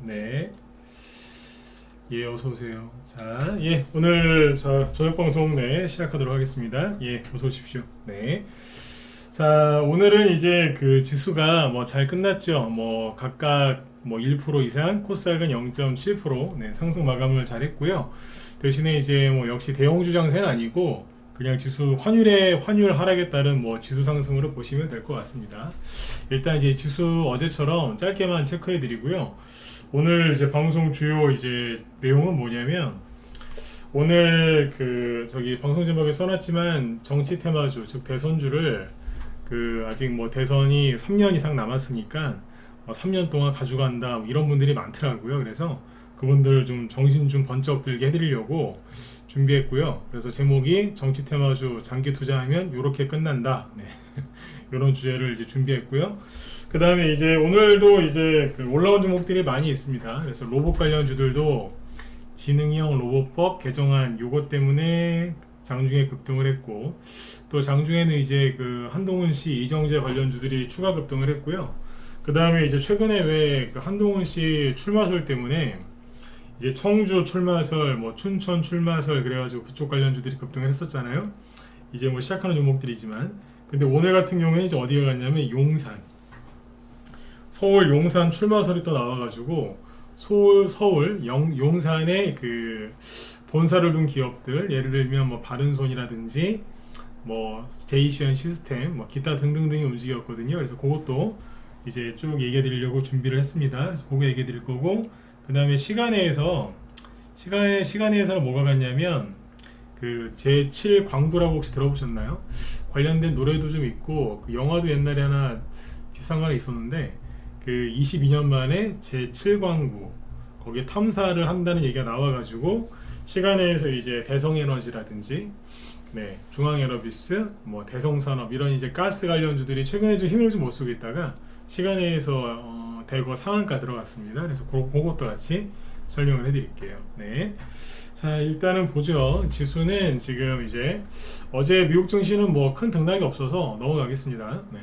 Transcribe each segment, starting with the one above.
네. 예, 어서 오세요. 자, 예, 오늘 저녁 방송 네 시작하도록 하겠습니다. 예, 어서 오십시오. 네. 자, 오늘은 이제 그 지수가 뭐 잘 끝났죠. 뭐 각각 뭐 1% 이상, 코스닥은 0.7% 네, 상승 마감을 잘했고요. 대신에 이제 뭐 역시 대형주 장세는 아니고 그냥 지수 환율 하락에 따른 뭐 지수 상승으로 보시면 될 것 같습니다. 일단 이제 지수 어제처럼 짧게만 체크해 드리고요. 오늘 이제 방송 주요 이제 내용은 뭐냐면 오늘 그 저기 방송 제목에 써놨지만 정치 테마주 즉 대선주를 그 아직 뭐 대선이 3년 이상 남았으니까 3년 동안 가져간다 뭐 이런 분들이 많더라고요. 그래서 그분들 좀 정신 좀 번쩍 들게 해드리려고 준비했고요. 그래서 제목이 정치 테마주 장기 투자하면 요렇게 끝난다. 네. 이런 주제를 이제 준비했고요. 그 다음에 이제 오늘도 이제 그 올라온 종목들이 많이 있습니다. 그래서 로봇 관련주들도 지능형 로봇법 개정안 요것 때문에 장중에 급등을 했고, 또 장중에는 이제 그 한동훈 씨 이정재 관련주들이 추가 급등을 했고요. 그 다음에 이제 최근에 왜 그 한동훈 씨 출마설 때문에 이제 청주 출마설, 뭐 춘천 출마설 그래가지고 그쪽 관련주들이 급등을 했었잖아요. 이제 뭐 시작하는 종목들이지만, 근데 오늘 같은 경우에 이제 어디에 갔냐면 용산, 서울 용산 출마설이 또 나와가지고 서울 용산의 그 본사를 둔 기업들, 예를 들면 뭐 바른손이라든지 뭐 제이시언 시스템, 뭐 기타 등등등이 움직였거든요. 그래서 그것도 이제 쭉 얘기해 드리려고 준비를 했습니다. 그래서 그거 얘기해 드릴 거고, 그 다음에 시간에서는 뭐가 같냐면 그 제7 광부라고 혹시 들어보셨나요? 관련된 노래도 좀 있고 그 영화도 옛날에 하나 비싼 거 하나 있었는데, 그 22년 만에 제7 광부 거기에 탐사를 한다는 얘기가 나와가지고 시간에서 이제 대성에너지라든지 네, 중앙에너비스, 뭐 대성산업 이런 이제 가스 관련주들이 최근에 좀 힘을 좀 못 쓰고 있다가 시간에서 대거 상한가 들어갔습니다. 그래서 그것도 같이 설명을 해드릴게요. 네. 자, 일단은 보죠. 지수는 지금 이제 어제 미국 증시는 뭐 큰 등락이 없어서 넘어가겠습니다. 네.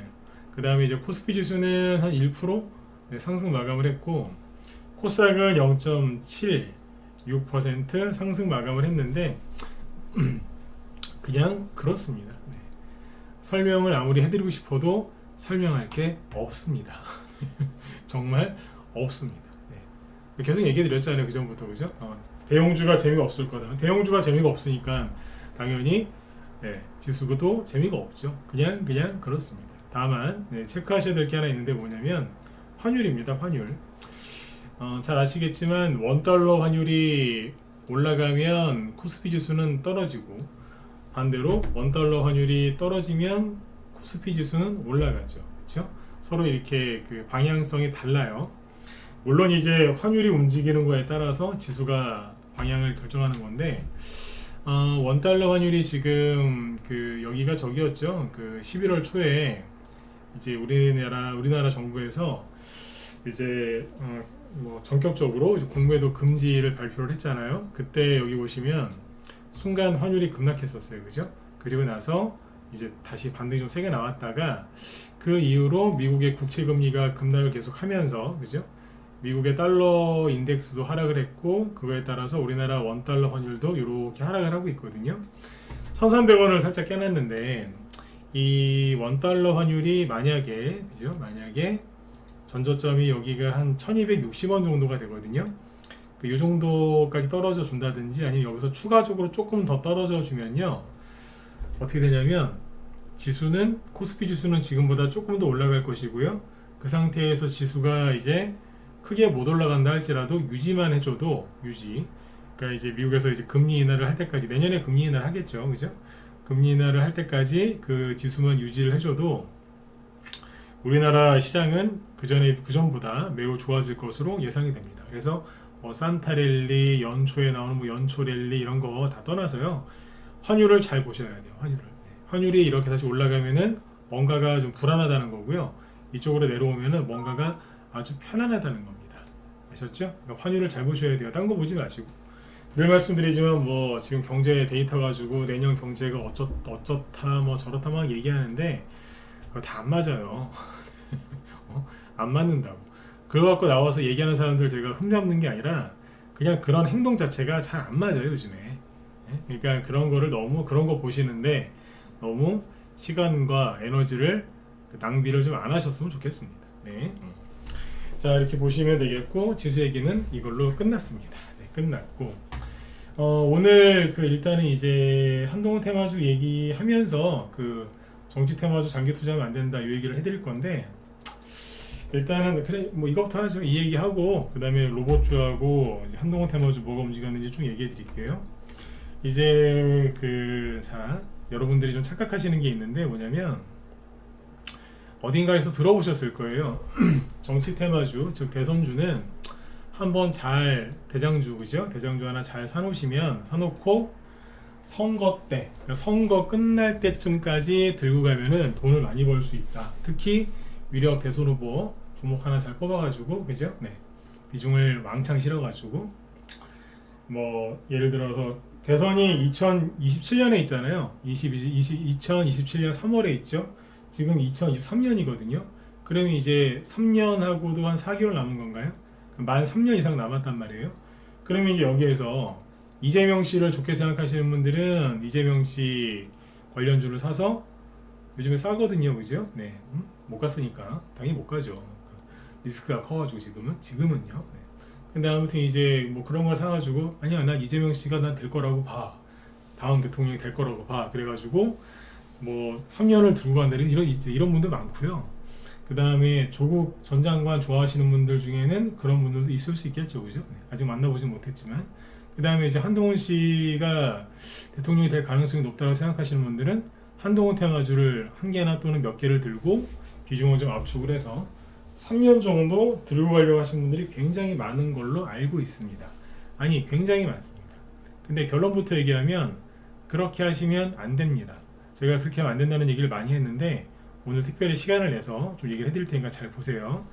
그 다음에 이제 코스피 지수는 한 1% 네, 상승 마감을 했고, 코스닥은 0.76% 상승 마감을 했는데 그냥 그렇습니다. 네. 설명을 아무리 해드리고 싶어도 설명할 게 없습니다. 정말 없습니다. 네. 계속 얘기 드렸잖아요. 그 전부터 그죠? 대형주가 재미가 없을 거다. 대형주가 재미가 없으니까 당연히 네, 지수도 재미가 없죠. 그냥 그렇습니다. 다만 네, 체크하셔야 될 게 하나 있는데 뭐냐면 환율입니다. 환율. 잘 아시겠지만 원달러 환율이 올라가면 코스피 지수는 떨어지고, 반대로 원달러 환율이 떨어지면 코스피 지수는 올라가죠. 그렇죠? 서로 이렇게 그 방향성이 달라요. 물론 이제 환율이 움직이는 거에 따라서 지수가 방향을 결정하는 건데, 원달러 환율이 지금 그 여기가 저기였죠. 그 11월 초에 이제 우리나라 정부에서 이제 뭐 전격적으로 공매도 금지를 발표를 했잖아요. 그때 여기 보시면 순간 환율이 급락했었어요. 그죠? 그리고 나서 이제 다시 반등이 좀 세게 나왔다가 그 이후로 미국의 국채 금리가 급락을 계속 하면서, 그죠? 미국의 달러 인덱스도 하락을 했고, 그거에 따라서 우리나라 원달러 환율도 이렇게 하락을 하고 있거든요. 1,300원을 살짝 깨놨는데, 이 원달러 환율이 만약에 그죠? 만약에 전저점이 여기가 한 1260원 정도가 되거든요. 이 정도까지 떨어져 준다든지 아니면 여기서 추가적으로 조금 더 떨어져 주면요, 어떻게 되냐면 코스피 지수는 지금보다 조금 더 올라갈 것이고요. 그 상태에서 지수가 이제 크게 못 올라간다 할지라도 유지만 해줘도 그러니까 이제 미국에서 이제 금리 인하를 할 때까지, 내년에 금리 인하를 하겠죠. 그죠? 금리 인하를 할 때까지 그 지수만 유지를 해줘도 우리나라 시장은 그전보다 매우 좋아질 것으로 예상이 됩니다. 그래서 산타랠리, 연초에 나오는 뭐 연초랠리 이런 거 다 떠나서요, 환율을 잘 보셔야 돼요. 환율이 이렇게 다시 올라가면은 뭔가가 좀 불안하다는 거고요. 이쪽으로 내려오면은 뭔가가 아주 편안하다는 겁니다. 아셨죠? 그러니까 환율을 잘 보셔야 돼요. 딴 거 보지 마시고. 늘 말씀드리지만 뭐 지금 경제 데이터 가지고 내년 경제가 어쩌다 뭐 저렇다 막 얘기하는데 그거 다 안 맞아요. 안 맞는다고. 그거 갖고 나와서 얘기하는 사람들 제가 흠잡는 게 아니라 그냥 그런 행동 자체가 잘 안 맞아요 요즘에. 예? 그러니까 그런 거를 너무 그런 거 보시는데 너무 시간과 에너지를 낭비를 좀 안 하셨으면 좋겠습니다. 네. 자 이렇게 보시면 되겠고 지수 얘기는 이걸로 끝났습니다. 네, 끝났고 오늘 그 일단은 이제 한동훈 테마주 얘기하면서 그 정치 테마주 장기 투자하면 안 된다 이 얘기를 해드릴 건데 일단은 그래 뭐 이것부터 하죠. 이 얘기하고 그 다음에 로봇주하고 이제 한동훈 테마주 뭐가 움직였는지 쭉 얘기해 드릴게요. 이제 자 여러분들이 좀 착각하시는 게 있는데 뭐냐면 어딘가에서 들어보셨을 거예요. 정치 테마주 즉 대선주는 한번 잘 대장주 그죠? 대장주 하나 잘 사놓고 선거 때 그러니까 선거 끝날 때쯤까지 들고 가면은 돈을 많이 벌 수 있다. 특히 위력 대선 후보 주목 하나 잘 뽑아가지고 그죠? 네 비중을 왕창 실어가지고 뭐 예를 들어서 대선이 2027년에 있잖아요. 2027년 3월에 있죠. 지금 2023년이거든요. 그러면 이제 3년하고도 한 4개월 남은 건가요? 만 3년 이상 남았단 말이에요. 그러면 이제 여기에서 이재명 씨를 좋게 생각하시는 분들은 이재명 씨 관련주를 사서 요즘에 싸거든요, 그죠? 네, 못 갔으니까 당연히 못 가죠. 리스크가 커가지고 지금은요. 네. 근데 아무튼 이제 뭐 그런 걸 사가지고 아니야, 난 이재명 씨가 난 될 거라고 봐. 다음 대통령이 될 거라고 봐. 그래가지고 뭐 3년을 들고 간다는 이런 분들 많고요. 그 다음에 조국 전 장관 좋아하시는 분들 중에는 그런 분들도 있을 수 있겠죠, 그죠? 네, 아직 만나보진 못했지만. 그 다음에 이제 한동훈 씨가 대통령이 될 가능성이 높다고 생각하시는 분들은 한동훈 테마주를 한 개나 또는 몇 개를 들고 비중을 좀 압축을 해서 3년 정도 들고 가려고 하시는 분들이 굉장히 많은 걸로 알고 있습니다. 아니, 굉장히 많습니다. 근데 결론부터 얘기하면 그렇게 하시면 안 됩니다. 제가 그렇게 하면 안 된다는 얘기를 많이 했는데 오늘 특별히 시간을 내서 좀 얘기를 해드릴 테니까 잘 보세요.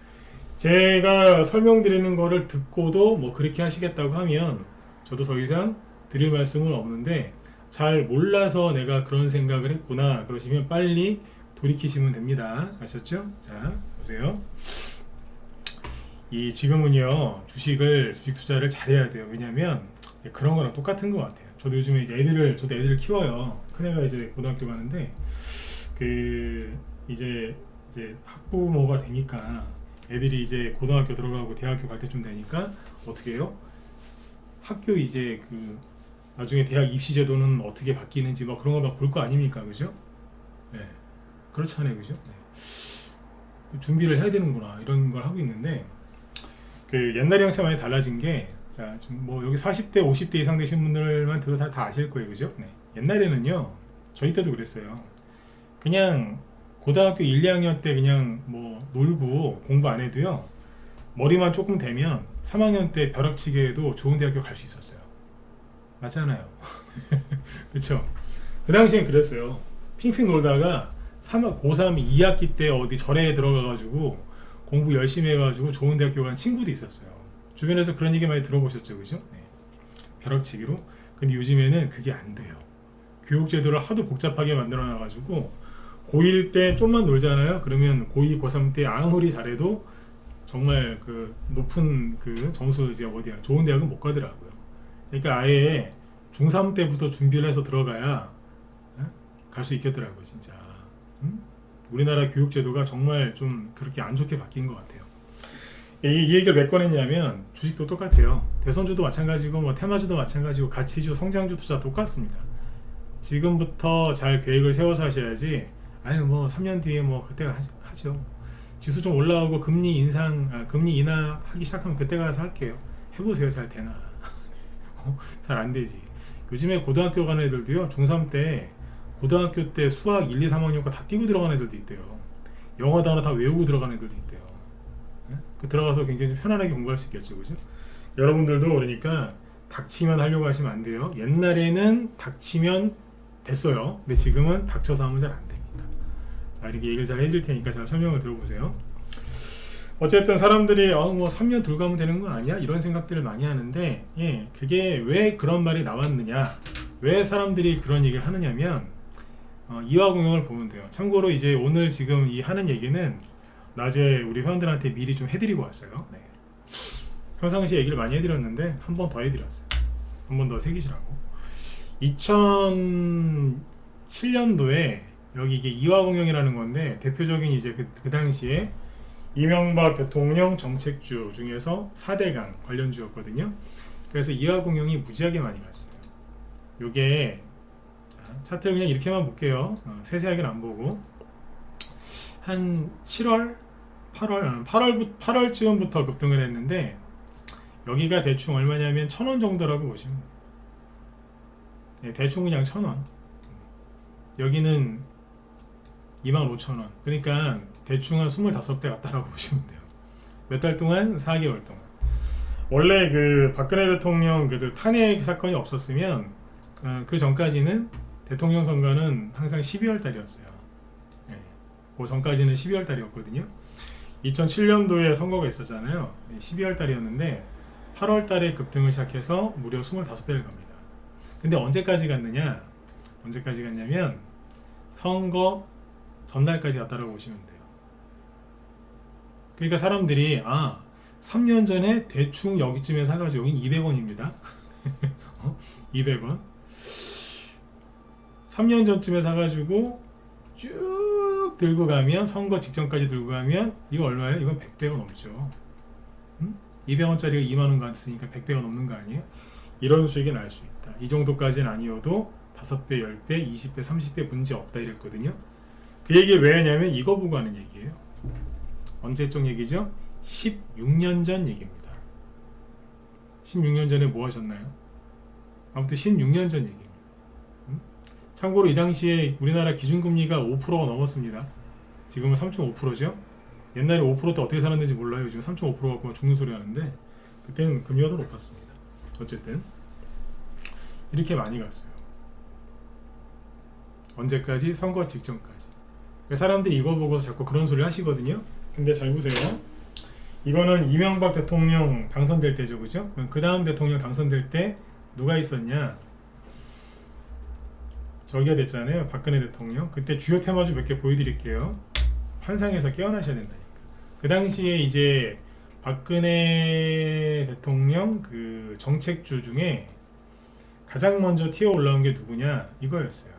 제가 설명드리는 거를 듣고도 뭐 그렇게 하시겠다고 하면 저도 더 이상 드릴 말씀은 없는데 잘 몰라서 내가 그런 생각을 했구나 그러시면 빨리 돌이키시면 됩니다. 아셨죠? 자, 보세요. 지금은요 주식 투자를 잘해야 돼요. 왜냐면 그런 거랑 똑같은 것 같아요. 저도 요즘에 이제 애들을 키워요. 큰애가 이제 고등학교 가는데 이제 학부모가 되니까 애들이 이제 고등학교 들어가고 대학교 갈 때쯤 되니까 어떻게 해요? 학교 이제 나중에 대학 입시 제도는 어떻게 바뀌는지 뭐 그런 거 막 볼 거 아닙니까, 그죠? 네, 그렇잖아요, 그죠? 네. 준비를 해야 되는구나 이런 걸 하고 있는데 옛날이랑 참 많이 달라진 게 자, 지금 뭐 여기 40대, 50대 이상 되신 분들만 들어도 다 아실 거예요, 그죠? 네. 옛날에는요, 저희 때도 그랬어요. 그냥 고등학교 1, 2학년 때 그냥 뭐 놀고 공부 안 해도요, 머리만 조금 되면 3학년 때 벼락치기 해도 좋은 대학교 갈 수 있었어요. 맞잖아요. 그쵸? 그 당시엔 그랬어요. 핑핑 놀다가 고3 2학기 때 어디 절에 들어가가지고 공부 열심히 해가지고 좋은 대학교 간 친구도 있었어요. 주변에서 그런 얘기 많이 들어보셨죠, 그죠? 네. 벼락치기로. 근데 요즘에는 그게 안 돼요. 교육제도를 하도 복잡하게 만들어놔가지고 고1 때 좀만 놀잖아요. 그러면 고2, 고3 때 아무리 잘해도 정말 높은 점수 이제 어디야 좋은 대학은 못 가더라고요. 그러니까 아예 중3 때부터 준비를 해서 들어가야 갈 수 있겠더라고요, 진짜. 우리나라 교육제도가 정말 좀 그렇게 안 좋게 바뀐 것 같아요. 이 얘기를 몇 건 했냐면 주식도 똑같아요. 대선주도 마찬가지고 뭐 테마주도 마찬가지고 가치주, 성장주 투자 똑같습니다. 지금부터 잘 계획을 세워서 하셔야지 아유 뭐 3년 뒤에 뭐 그때가 하죠. 지수 좀 올라오고 금리 인하하기 시작하면 그때 가서 할게요. 해보세요. 잘 되나? 잘 안 되지. 요즘에 고등학교 가는 애들도요, 중3 때 고등학교 때 수학 1, 2, 3학년과 다 띄고 들어가는 애들도 있대요. 영어 단어 다 외우고 들어가는 애들도 있대요. 들어가서 굉장히 편안하게 공부할 수 있겠죠, 그죠? 여러분들도 그러니까 닥치면 하려고 하시면 안 돼요. 옛날에는 닥치면 됐어요. 근데 지금은 닥쳐서 하면 잘 안 됩니다. 자, 이렇게 얘기를 잘 해드릴 테니까 잘 설명을 들어보세요. 어쨌든 사람들이 뭐 3년 들고 가면 되는 거 아니야? 이런 생각들을 많이 하는데 그게 왜 그런 말이 나왔느냐, 왜 사람들이 그런 얘기를 하느냐면 이화공영을 보면 돼요. 참고로 이제 오늘 지금 이 하는 얘기는 낮에 우리 회원들한테 미리 좀 해드리고 왔어요. 네. 평상시에 얘기를 많이 해드렸는데 한 번 더 해드렸어요. 한 번 더 새기시라고. 2007년도에 여기 이게 이화공영이라는 건데 대표적인 이제 그 당시에 이명박 대통령 정책주 중에서 4대강 관련주였거든요. 그래서 이화공영이 무지하게 많이 갔어요. 요게 차트를 그냥 이렇게만 볼게요. 세세하게는 안 보고 한 7월, 8월쯤부터 급등을 했는데 여기가 대충 얼마냐면 1,000원 정도라고 보시면 돼요. 네, 대충 그냥 1,000원. 여기는 25,000원. 그러니까 대충 한 25배 갔다라고 보시면 돼요. 몇 달 동안? 4개월 동안. 원래 그 박근혜 대통령 그 탄핵 사건이 없었으면 그 전까지는 대통령 선거는 항상 12월 달이었어요. 네. 그 전까지는 12월 달이었거든요. 2007년도에 선거가 있었잖아요. 12월 달이었는데 8월 달에 급등을 시작해서 무려 25배를 갑니다. 근데 언제까지 갔느냐? 언제까지 갔냐면 선거 전날까지 갔다라고 보시면 돼요. 그러니까 사람들이 3년 전에 대충 여기쯤에 사가지고 여긴 200원입니다. 200원 3년 전쯤에 사가지고 쭉 들고 가면 선거 직전까지 들고 가면 이거 얼마예요? 이건 100배가 넘죠. 200원짜리가 2만원 갔으니까 100배가 넘는 거 아니에요? 이런 수익이 날 수 있다. 이 정도까지는 아니어도 5배, 10배, 20배, 30배 문제 없다 이랬거든요. 그 얘기를 왜 하냐면 이거 보고 하는 얘기예요. 언제적 얘기죠? 16년 전 얘기입니다. 16년 전에 뭐 하셨나요? 아무튼 16년 전 얘기입니다. 참고로 이 당시에 우리나라 기준금리가 5%가 넘었습니다. 지금은 3.5%죠. 옛날에 5% 때 어떻게 살았는지 몰라요. 지금 3.5% 갖고 죽는 소리 하는데 그때는 금리가 더 높았습니다. 어쨌든 이렇게 많이 갔어요. 언제까지? 선거 직전까지. 사람들이 이거 보고서 자꾸 그런 소리 하시거든요. 근데 잘 보세요. 이거는 이명박 대통령 당선될 때죠, 그죠? 그 다음 대통령 당선될 때 누가 있었냐? 저기가 됐잖아요, 박근혜 대통령. 그때 주요 테마주 몇 개 보여드릴게요. 환상에서 깨어나셔야 된다니까. 그 당시에 이제 박근혜 대통령 그 정책주 중에 가장 먼저 튀어 올라온 게 누구냐? 이거였어요.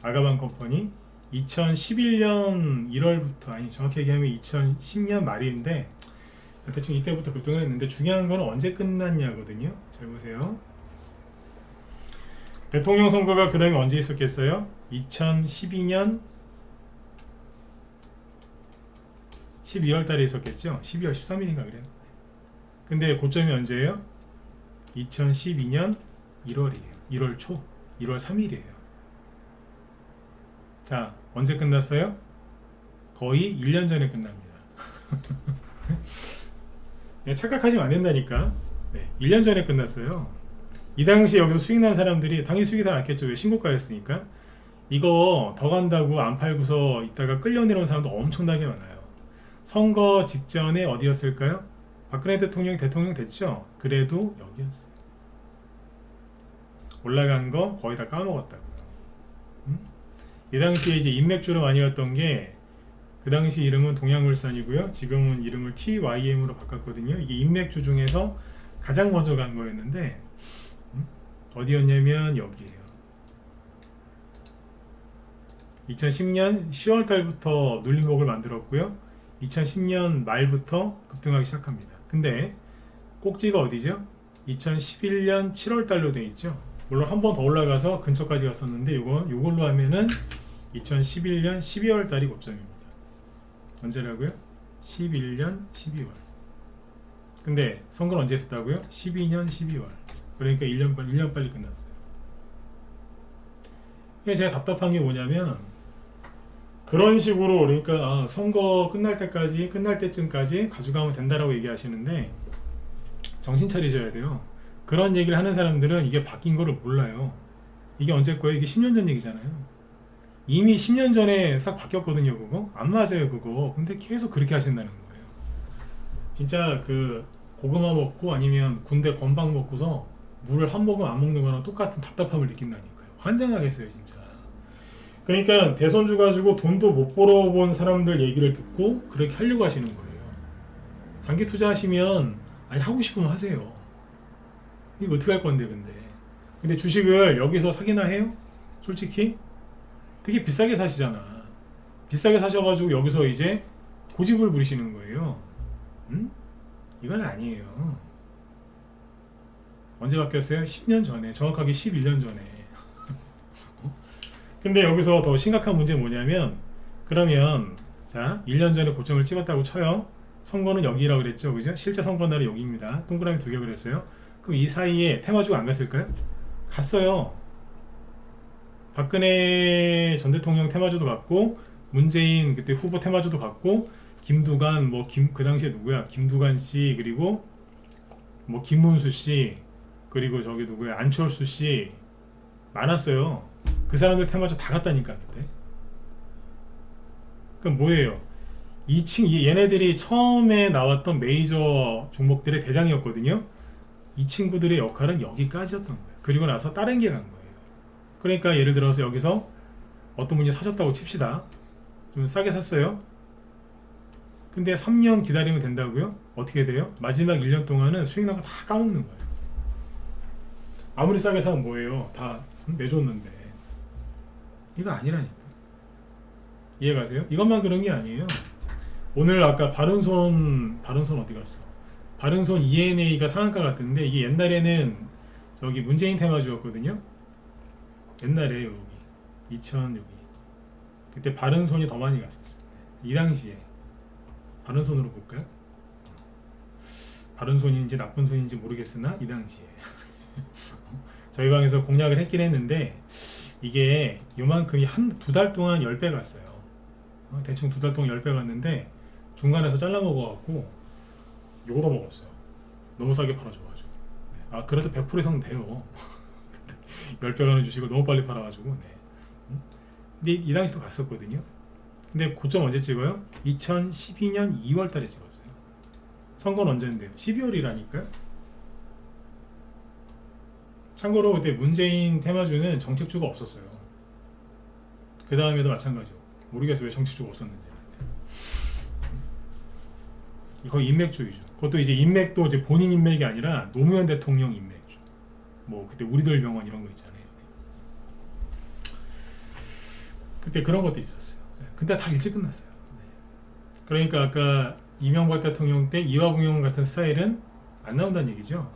아가방 컴퍼니. 2011년 1월부터, 아니 정확히 얘기하면 2010년 말인데 대충 이때부터 급등을 했는데 중요한 건 언제 끝났냐거든요. 잘 보세요. 대통령 선거가 그 다음에 언제 있었겠어요? 2012년 12월 달에 있었겠죠? 12월 13일인가 그래요. 근데 고점이 언제예요? 2012년 1월이에요. 1월 초, 1월 3일이에요. 자, 언제 끝났어요? 거의 1년 전에 끝납니다. 네, 착각하시면 안 된다니까. 네, 1년 전에 끝났어요. 이 당시에 여기서 수익 난 사람들이 당연히 수익이 다 났겠죠. 왜? 신고가였으니까. 이거 더 간다고 안 팔고서 있다가 끌려 내려온 사람도 엄청나게 많아요. 선거 직전에 어디였을까요? 박근혜 대통령이 대통령 됐죠? 그래도 여기였어요. 올라간 거 거의 다 까먹었다고요. 이 당시에 이제 인맥주로 많이 왔던 게 그 당시 이름은 동양물산이고요. 지금은 이름을 TYM으로 바꿨거든요. 이게 인맥주 중에서 가장 먼저 간 거였는데 어디였냐면 여기에요. 2010년 10월 달부터 눌림목을 만들었고요. 2010년 말부터 급등하기 시작합니다. 근데 꼭지가 어디죠? 2011년 7월 달로 돼 있죠. 물론 한 번 더 올라가서 근처까지 갔었는데 요걸로 하면은 2011년 12월 달이 고점입니다. 언제라고요? 11년 12월. 근데 선거는 언제 했었다고요? 12년 12월. 그러니까 1년 빨리 끝났어요. 제가 답답한 게 뭐냐면 그런 식으로 그러니까 선거 끝날 때쯤까지 가져가면 된다라고 얘기하시는데 정신 차리셔야 돼요. 그런 얘기를 하는 사람들은 이게 바뀐 거를 몰라요. 이게 언제 거예요? 이게 10년 전 얘기잖아요. 이미 10년 전에 싹 바뀌었거든요. 그거 안 맞아요 그거. 근데 계속 그렇게 하신다는 거예요. 진짜 그 고구마 먹고 아니면 군대 건빵 먹고서 물을 한 모금 안 먹는 거랑 똑같은 답답함을 느낀다니까요. 환장하겠어요 진짜. 그러니까 대선주 가지고 돈도 못 벌어본 사람들 얘기를 듣고 그렇게 하려고 하시는 거예요. 장기 투자하시면 아니 하고 싶으면 하세요. 이거 어떻게 할 건데 근데 주식을 여기서 사기나 해요? 솔직히 되게 비싸게 사시잖아. 비싸게 사셔가지고 여기서 이제 고집을 부리시는 거예요. 응? 이건 아니에요. 언제 바뀌었어요? 10년 전에, 정확하게 11년 전에. 근데 여기서 더 심각한 문제는 뭐냐면, 그러면 자 1년 전에 고점을 찍었다고 쳐요. 선거는 여기라고 그랬죠, 그죠? 실제 선거 날이 여기입니다. 동그라미 2개 그랬어요. 그럼 이 사이에 테마주가 안 갔을까요? 갔어요. 박근혜 전 대통령 테마주도 갔고, 문재인 그때 후보 테마주도 갔고, 김두관 그 당시에 누구야? 김두관 씨, 그리고 뭐 김문수 씨, 그리고 저기 누구야? 안철수 씨 많았어요. 그 사람들 테마주 다 갔다니까. 그때. 그럼 뭐예요? 얘네들이 처음에 나왔던 메이저 종목들의 대장이었거든요. 이 친구들의 역할은 여기까지였던 거예요. 그리고 나서 다른 게 간 거예요. 그러니까 예를 들어서 여기서 어떤 분이 사셨다고 칩시다. 좀 싸게 샀어요. 근데 3년 기다리면 된다고요? 어떻게 돼요? 마지막 1년 동안은 수익 나고 다 까먹는 거예요. 아무리 싸게 사면 뭐예요? 다 내줬는데. 이거 아니라니까. 이해가세요? 이것만 그런 게 아니에요. 오늘 아까 바른손 어디 갔어? 바른손 ENA가 상한가 같은데, 이게 옛날에는 저기 문재인 테마주였거든요. 옛날에 여기 2000 여기 그때 바른손이 더 많이 갔었어요. 이 당시에 바른손으로 볼까요? 바른손인지 나쁜 손인지 모르겠으나 이 당시에 저희 방에서 공략을 했긴 했는데, 이게 요만큼이 두 달 동안 10배 갔어요. 대충 2달 동안 10배 갔는데 중간에서 잘라 먹어갖고 요거도 먹었어요. 너무 싸게 팔아줘가지고. 아 그래도 100% 이상 돼요. 10배 가는 주식을 너무 빨리 팔아가지고. 네. 근데 이 당시도 갔었거든요. 근데 고점 언제 찍어요? 2012년 2월 달에 찍었어요. 선거는 언제인데요? 12월이라니까요. 참고로 그때 문재인 테마주는 정책주가 없었어요. 그 다음에도 마찬가지고. 모르겠어요 왜 정책주가 없었는지. 거의 인맥주 위주. 그것도 이제 인맥도 이제 본인 인맥이 아니라 노무현 대통령 인맥주. 뭐 그때 우리들 병원 이런 거 있잖아요. 그때 그런 것도 있었어요. 근데 다 일찍 끝났어요. 그러니까 아까 이명박 대통령 때 이화공영 같은 스타일은 안 나온다는 얘기죠.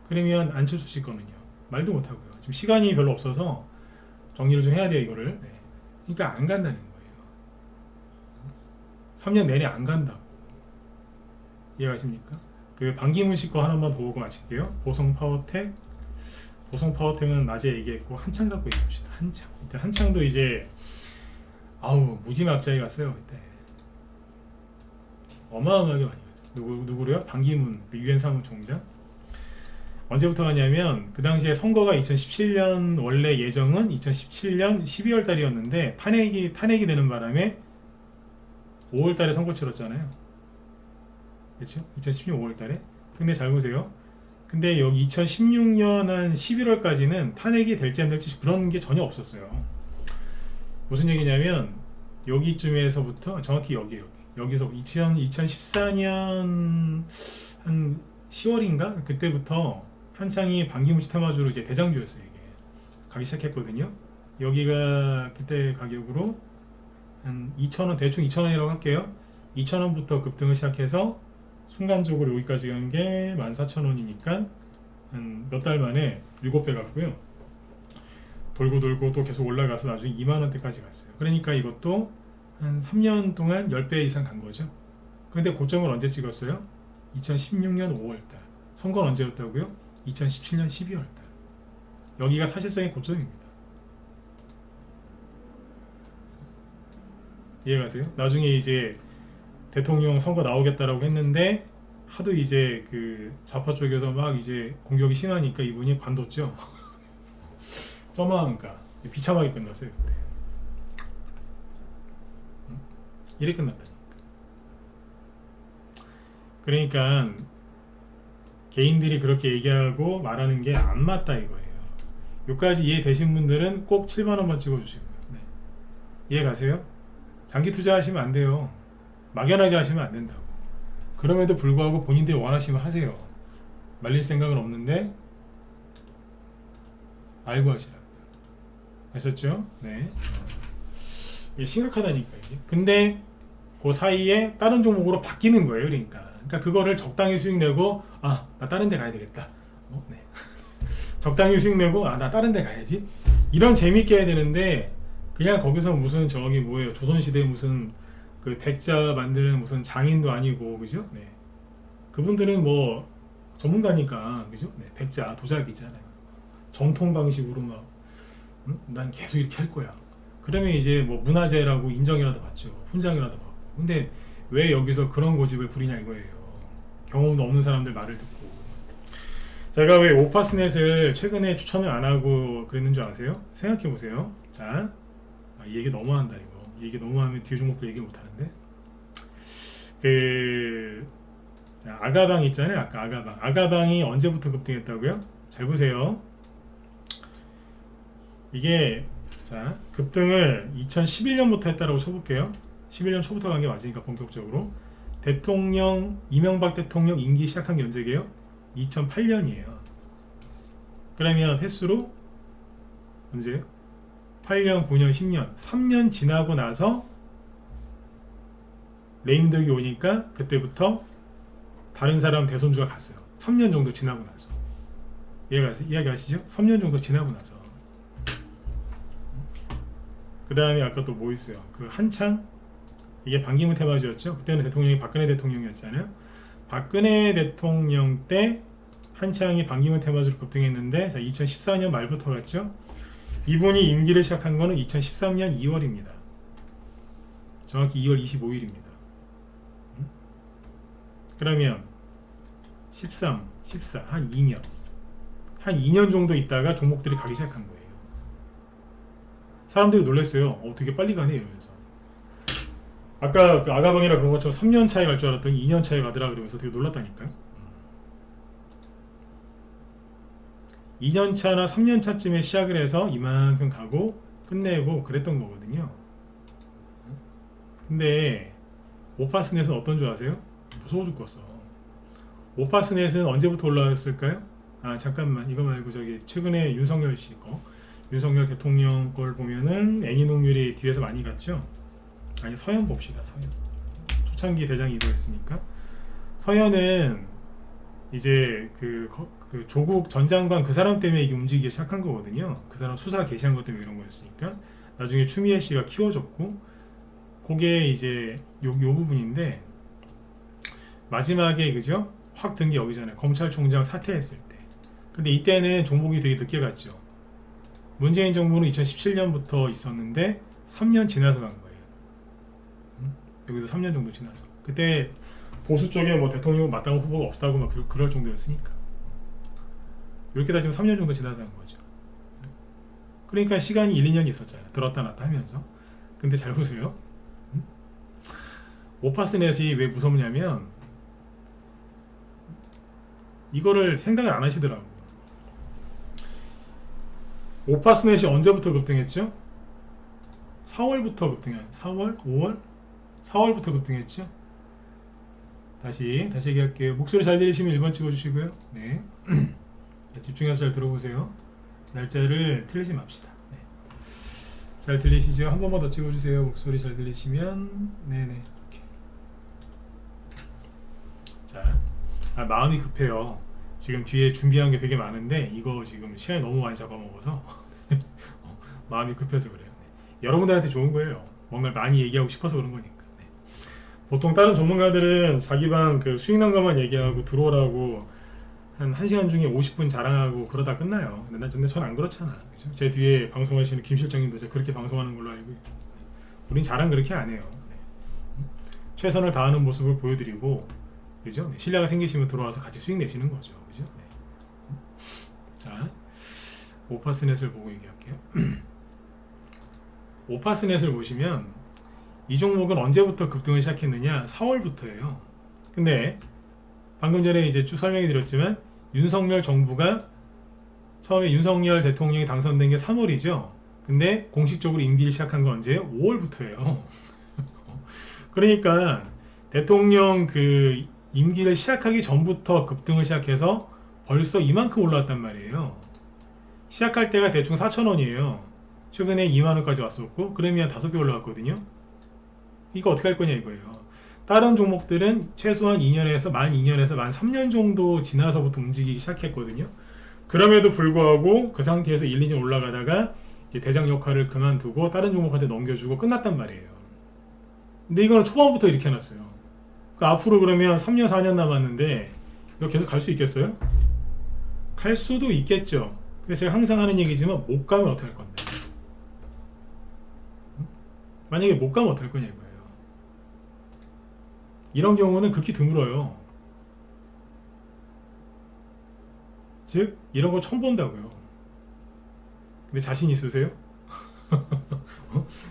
그러면 안철수 씨 거는요. 말도 못하고요. 지금 시간이 별로 없어서 정리를 좀 해야 돼요 이거를. 네. 그러니까 안 간다는 거예요. 3년 내내 안 간다고. 이해가십니까? 그 반기문 씨 거 하나만 더 보고 마칠게요. 보성파워텍. 보성파워텍은 낮에 얘기했고 한창 갖고 있습니다. 한창. 그때 한창도 이제 무지막지하게 갔어요 그때. 어마어마하게 많이 갔어요. 누구래요? 반기문 유엔 사무총장. 언제부터 갔냐면 그 당시에 선거가 2017년 원래 예정은 2017년 12월 달이었는데 탄핵이 되는 바람에 5월 달에 선거 치렀잖아요. 그렇죠? 2016년 5월 달에. 근데 잘 보세요. 근데 여기 2016년 한 11월까지는 탄핵이 될지 안 될지 그런 게 전혀 없었어요. 무슨 얘기냐면 여기쯤에서부터 정확히 여기서 2014년 한 10월인가 그때부터 한창이 반기문 씨 테마주로 이제 대장주였어요. 이게 가기 시작했거든요. 여기가 그때 가격으로 한 2,000원, 대충 2,000원이라고 할게요. 2,000원부터 급등을 시작해서 순간적으로 여기까지 간 게 14,000원이니까 한 몇 달 만에 7배 갔고요. 돌고 또 계속 올라가서 나중에 2만원대까지 갔어요. 그러니까 이것도 한 3년 동안 10배 이상 간 거죠. 근데 고점을 언제 찍었어요? 2016년 5월달. 선거는 언제였다고요? 2017년 12월달. 여기가 사실상의 고점입니다. 이해가세요? 나중에 이제 대통령 선거 나오겠다라고 했는데 하도 이제 그 좌파 쪽에서 막 이제 공격이 심하니까 이분이 관뒀죠. 저만가 비참하게 끝났어요 그때. 이렇게 끝났다니까. 그러니까 개인들이 그렇게 얘기하고 말하는 게 안 맞다 이거예요. 여기까지 이해되신 분들은 꼭 7만원만 찍어주시고요. 네. 이해 가세요? 장기 투자하시면 안 돼요. 막연하게 하시면 안 된다고. 그럼에도 불구하고 본인들이 원하시면 하세요. 말릴 생각은 없는데 알고 하시라고요. 아셨죠? 네. 이게 심각하다니까 이게. 근데 그 사이에 다른 종목으로 바뀌는 거예요. 그러니까 그거를 적당히 수익 내고 나 다른 데 가야 되겠다. 네. 적당히 수익 내고 나 다른 데 가야지. 이런 재밌게 해야 되는데 그냥 거기서 무슨 저기 뭐예요. 조선시대 무슨 그 백자 만드는 무슨 장인도 아니고 그죠? 네. 그분들은 뭐 전문가니까 그죠? 네. 백자 도자기잖아요. 정통 방식으로 막 난 계속 이렇게 할 거야. 그러면 이제 뭐 문화재라고 인정이라도 받죠. 훈장이라도 받고. 근데 왜 여기서 그런 고집을 부리냐 이거예요. 경험도 없는 사람들 말을 듣고. 제가 왜 오파스넷을 최근에 추천을 안 하고 그랬는 줄 아세요? 생각해 보세요. 자, 이 얘기 너무한다 이거. 이 얘기 너무하면 뒤에 종목도 얘기 못 하는데. 자, 아가방 있잖아요. 아까 아가방. 아가방이 언제부터 급등했다고요? 잘 보세요. 이게 자 급등을 2011년부터 했다라고 쳐볼게요. 11년 초부터 간 게 맞으니까 본격적으로 이명박 대통령 임기 시작한 게 언제게요? 2008년이에요. 그러면 횟수로 언제요? 8년, 9년, 10년 3년 지나고 나서 레임덕이 오니까 그때부터 다른 사람 대선주가 갔어요. 3년 정도 지나고 나서. 이해가시죠? 3년 정도 지나고 나서. 그 다음에 아까 또 뭐 있어요? 그 한창 이게 반기문 테마주였죠. 그때는 대통령이 박근혜 대통령이었잖아요. 박근혜 대통령 때 한창이 반기문 테마주로 급등했는데 자 2014년 말부터 갔죠. 이분이 임기를 시작한 거는 2013년 2월입니다. 정확히 2월 25일입니다. 그러면 13, 14, 한 2년 정도 있다가 종목들이 가기 시작한 거예요. 사람들이 놀랐어요. 되게 빨리 가네 이러면서. 아까 그 아가방이라 그런 것처럼 3년 차에 갈 줄 알았더니 2년 차에 가더라 그러면서 되게 놀랐다니까요. 2년 차나 3년 차쯤에 시작을 해서 이만큼 가고 끝내고 그랬던 거거든요. 근데 오파스넷은 어떤 줄 아세요? 무서워 죽겠어. 오파스넷은 언제부터 올라왔을까요? 잠깐만 이거 말고 저기 최근에 윤석열 씨 거 윤석열 대통령 걸 보면은 애니농률이 뒤에서 많이 갔죠. 아니 서현 봅시다. 서현 초창기 대장이 이거였으니까 서현은 이제 그 조국 전 장관 그 사람 때문에 이게 움직이기 시작한 거거든요. 그 사람 수사 개시한 것 때문에 이런 거였으니까 나중에 추미애 씨가 키워줬고 그게 이제 요 부분인데 마지막에 그죠? 확 든 게 여기잖아요. 검찰총장 사퇴했을 때. 근데 이때는 종목이 되게 늦게 갔죠. 문재인 정부는 2017년부터 있었는데 3년 지나서 간 거예요. 여기서 3년 정도 지나서. 그때 보수 쪽에 뭐 대통령 마땅한 후보가 없다고 막 그럴 정도였으니까. 이렇게 따지면 3년 정도 지나서 간 거죠. 그러니까 시간이 1, 2년 있었잖아요. 들었다 놨다 하면서. 근데 잘 보세요. 오파스넷이 왜 무섭냐면 이거를 생각을 안 하시더라고. 오파스넷이 언제부터 급등했죠? 4월부터 급등한 4월? 5월? 4월부터 급등했죠? 다시 얘기할게요. 목소리 잘 들리시면 1번 찍어주시고요. 네. 자, 집중해서 잘 들어보세요. 날짜를 틀리지 맙시다. 네. 잘 들리시죠? 한 번만 더 찍어주세요. 목소리 잘 들리시면 네네. 오케이. 자, 마음이 급해요. 지금 뒤에 준비한 게 되게 많은데 이거 지금 시간이 너무 많이 잡아먹어서 마음이 급해서 그래요. 네. 여러분들한테 좋은 거예요. 뭔가 많이 얘기하고 싶어서 그런 거니까. 네. 보통 다른 전문가들은 자기 방 그 수익 난 것만 얘기하고 들어오라고 한 1시간 중에 50분 자랑하고 그러다 끝나요. 근데 전 안 그렇잖아. 그렇죠? 제 뒤에 방송하시는 김 실장님도 그렇게 방송하는 걸로 알고 있고 우린 자랑 그렇게 안 해요. 네. 최선을 다하는 모습을 보여드리고 그죠? 네. 신뢰가 생기시면 들어와서 같이 수익 내시는 거죠. 그죠? 네. 자, 오파스넷을 보고 얘기할게요. 오파스넷을 보시면 이 종목은 언제부터 급등을 시작했느냐? 4월부터예요. 근데 방금 전에 이제 쭉 설명해 드렸지만 윤석열 정부가 처음에 윤석열 대통령이 당선된 게 3월이죠. 근데 공식적으로 임기를 시작한 건 언제? 5월부터예요. 그러니까 대통령 그 임기를 시작하기 전부터 급등을 시작해서 벌써 이만큼 올라왔단 말이에요. 시작할 때가 대충 4,000원이에요. 최근에 2만원까지 왔었고, 그러면 5배 올라왔거든요. 이거 어떻게 할 거냐 이거예요. 다른 종목들은 최소한 2년에서 만 2년에서 만 3년 정도 지나서부터 움직이기 시작했거든요. 그럼에도 불구하고 그 상태에서 1, 2년 올라가다가 이제 대장 역할을 그만두고 다른 종목한테 넘겨주고 끝났단 말이에요. 근데 이거는 초반부터 이렇게 해놨어요. 그 앞으로 그러면 3년, 4년 남았는데 이거 계속 갈 수 있겠어요? 갈 수도 있겠죠. 근데 제가 항상 하는 얘기지만 못 가면 어떻게 할 건데? 만약에 못 가면 어떻게 할 거냐 이거예요. 이런 경우는 극히 드물어요. 즉 이런 거 처음 본다고요. 근데 자신 있으세요?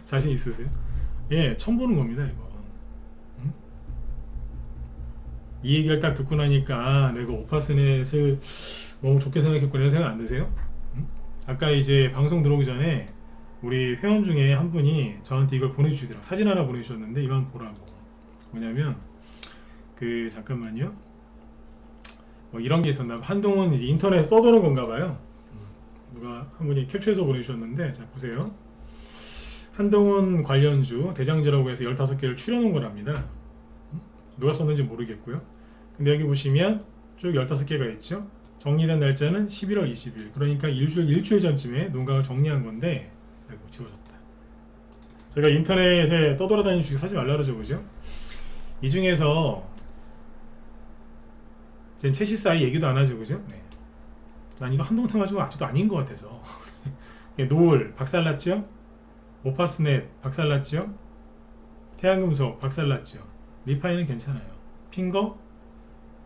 자신 있으세요? 예, 처음 보는 겁니다 이거. 이 얘기를 딱 듣고 나니까 내가 오파스넷을 너무 좋게 생각했구나 이런 생각 안 드세요? 아까 이제 방송 들어오기 전에 우리 회원 중에 한 분이 저한테 이걸 보내주시더라고요. 사진 하나 보내주셨는데 이거 한번 보라고. 뭐냐면 그 잠깐만요. 뭐 이런 게 있었나. 한동훈 이제 인터넷에 떠도는 건가 봐요. 누가 한 분이 캡처해서 보내주셨는데 자 보세요. 한동훈 관련주 대장주라고 해서 15개를 추려놓은 거랍니다. 누가 썼는지 모르겠고요. 근데 여기 보시면 쭉 15개가 있죠. 정리된 날짜는 11월 20일. 그러니까 일주일 전쯤에 누군가가 정리한 건데 아이고 지워졌다. 제가 인터넷에 떠돌아다니는 주식 사지 말라 그러죠, 그죠? 이 중에서 제 채시사이 얘기도 안 하죠, 그죠? 네. 난 이거 한동훈 해가지고 아직도 아닌 것 같아서. 노을 박살났죠? 오파스넷 박살났죠? 태양금속 박살났죠? 리파이는 괜찮아요. 핑거?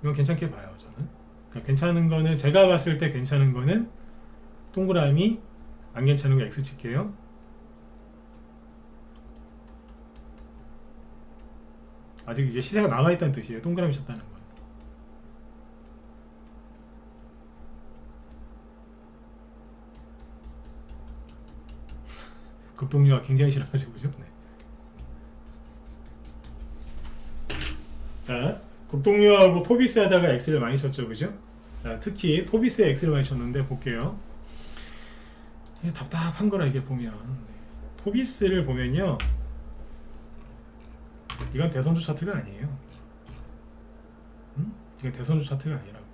이건 괜찮게 봐요, 저는. 그러니까 괜찮은 거는, 제가 봤을 때 괜찮은 거는 동그라미, 안 괜찮은 거 X 칠게요. 아직 이제 시세가 남아있다는 뜻이에요. 동그라미 쳤다는 건. 급동류가 굉장히 싫어가지고, 그죠? 네. 자, 급동류하고 토비스에다가 X를 많이 쳤죠, 그죠? 자, 특히 토비스에 X를 많이 쳤는데 볼게요. 이게 답답한 거라 이게 보면. 토비스를 보면요, 이건 대선주 차트가 아니에요. 이건 대선주 차트가 아니라고.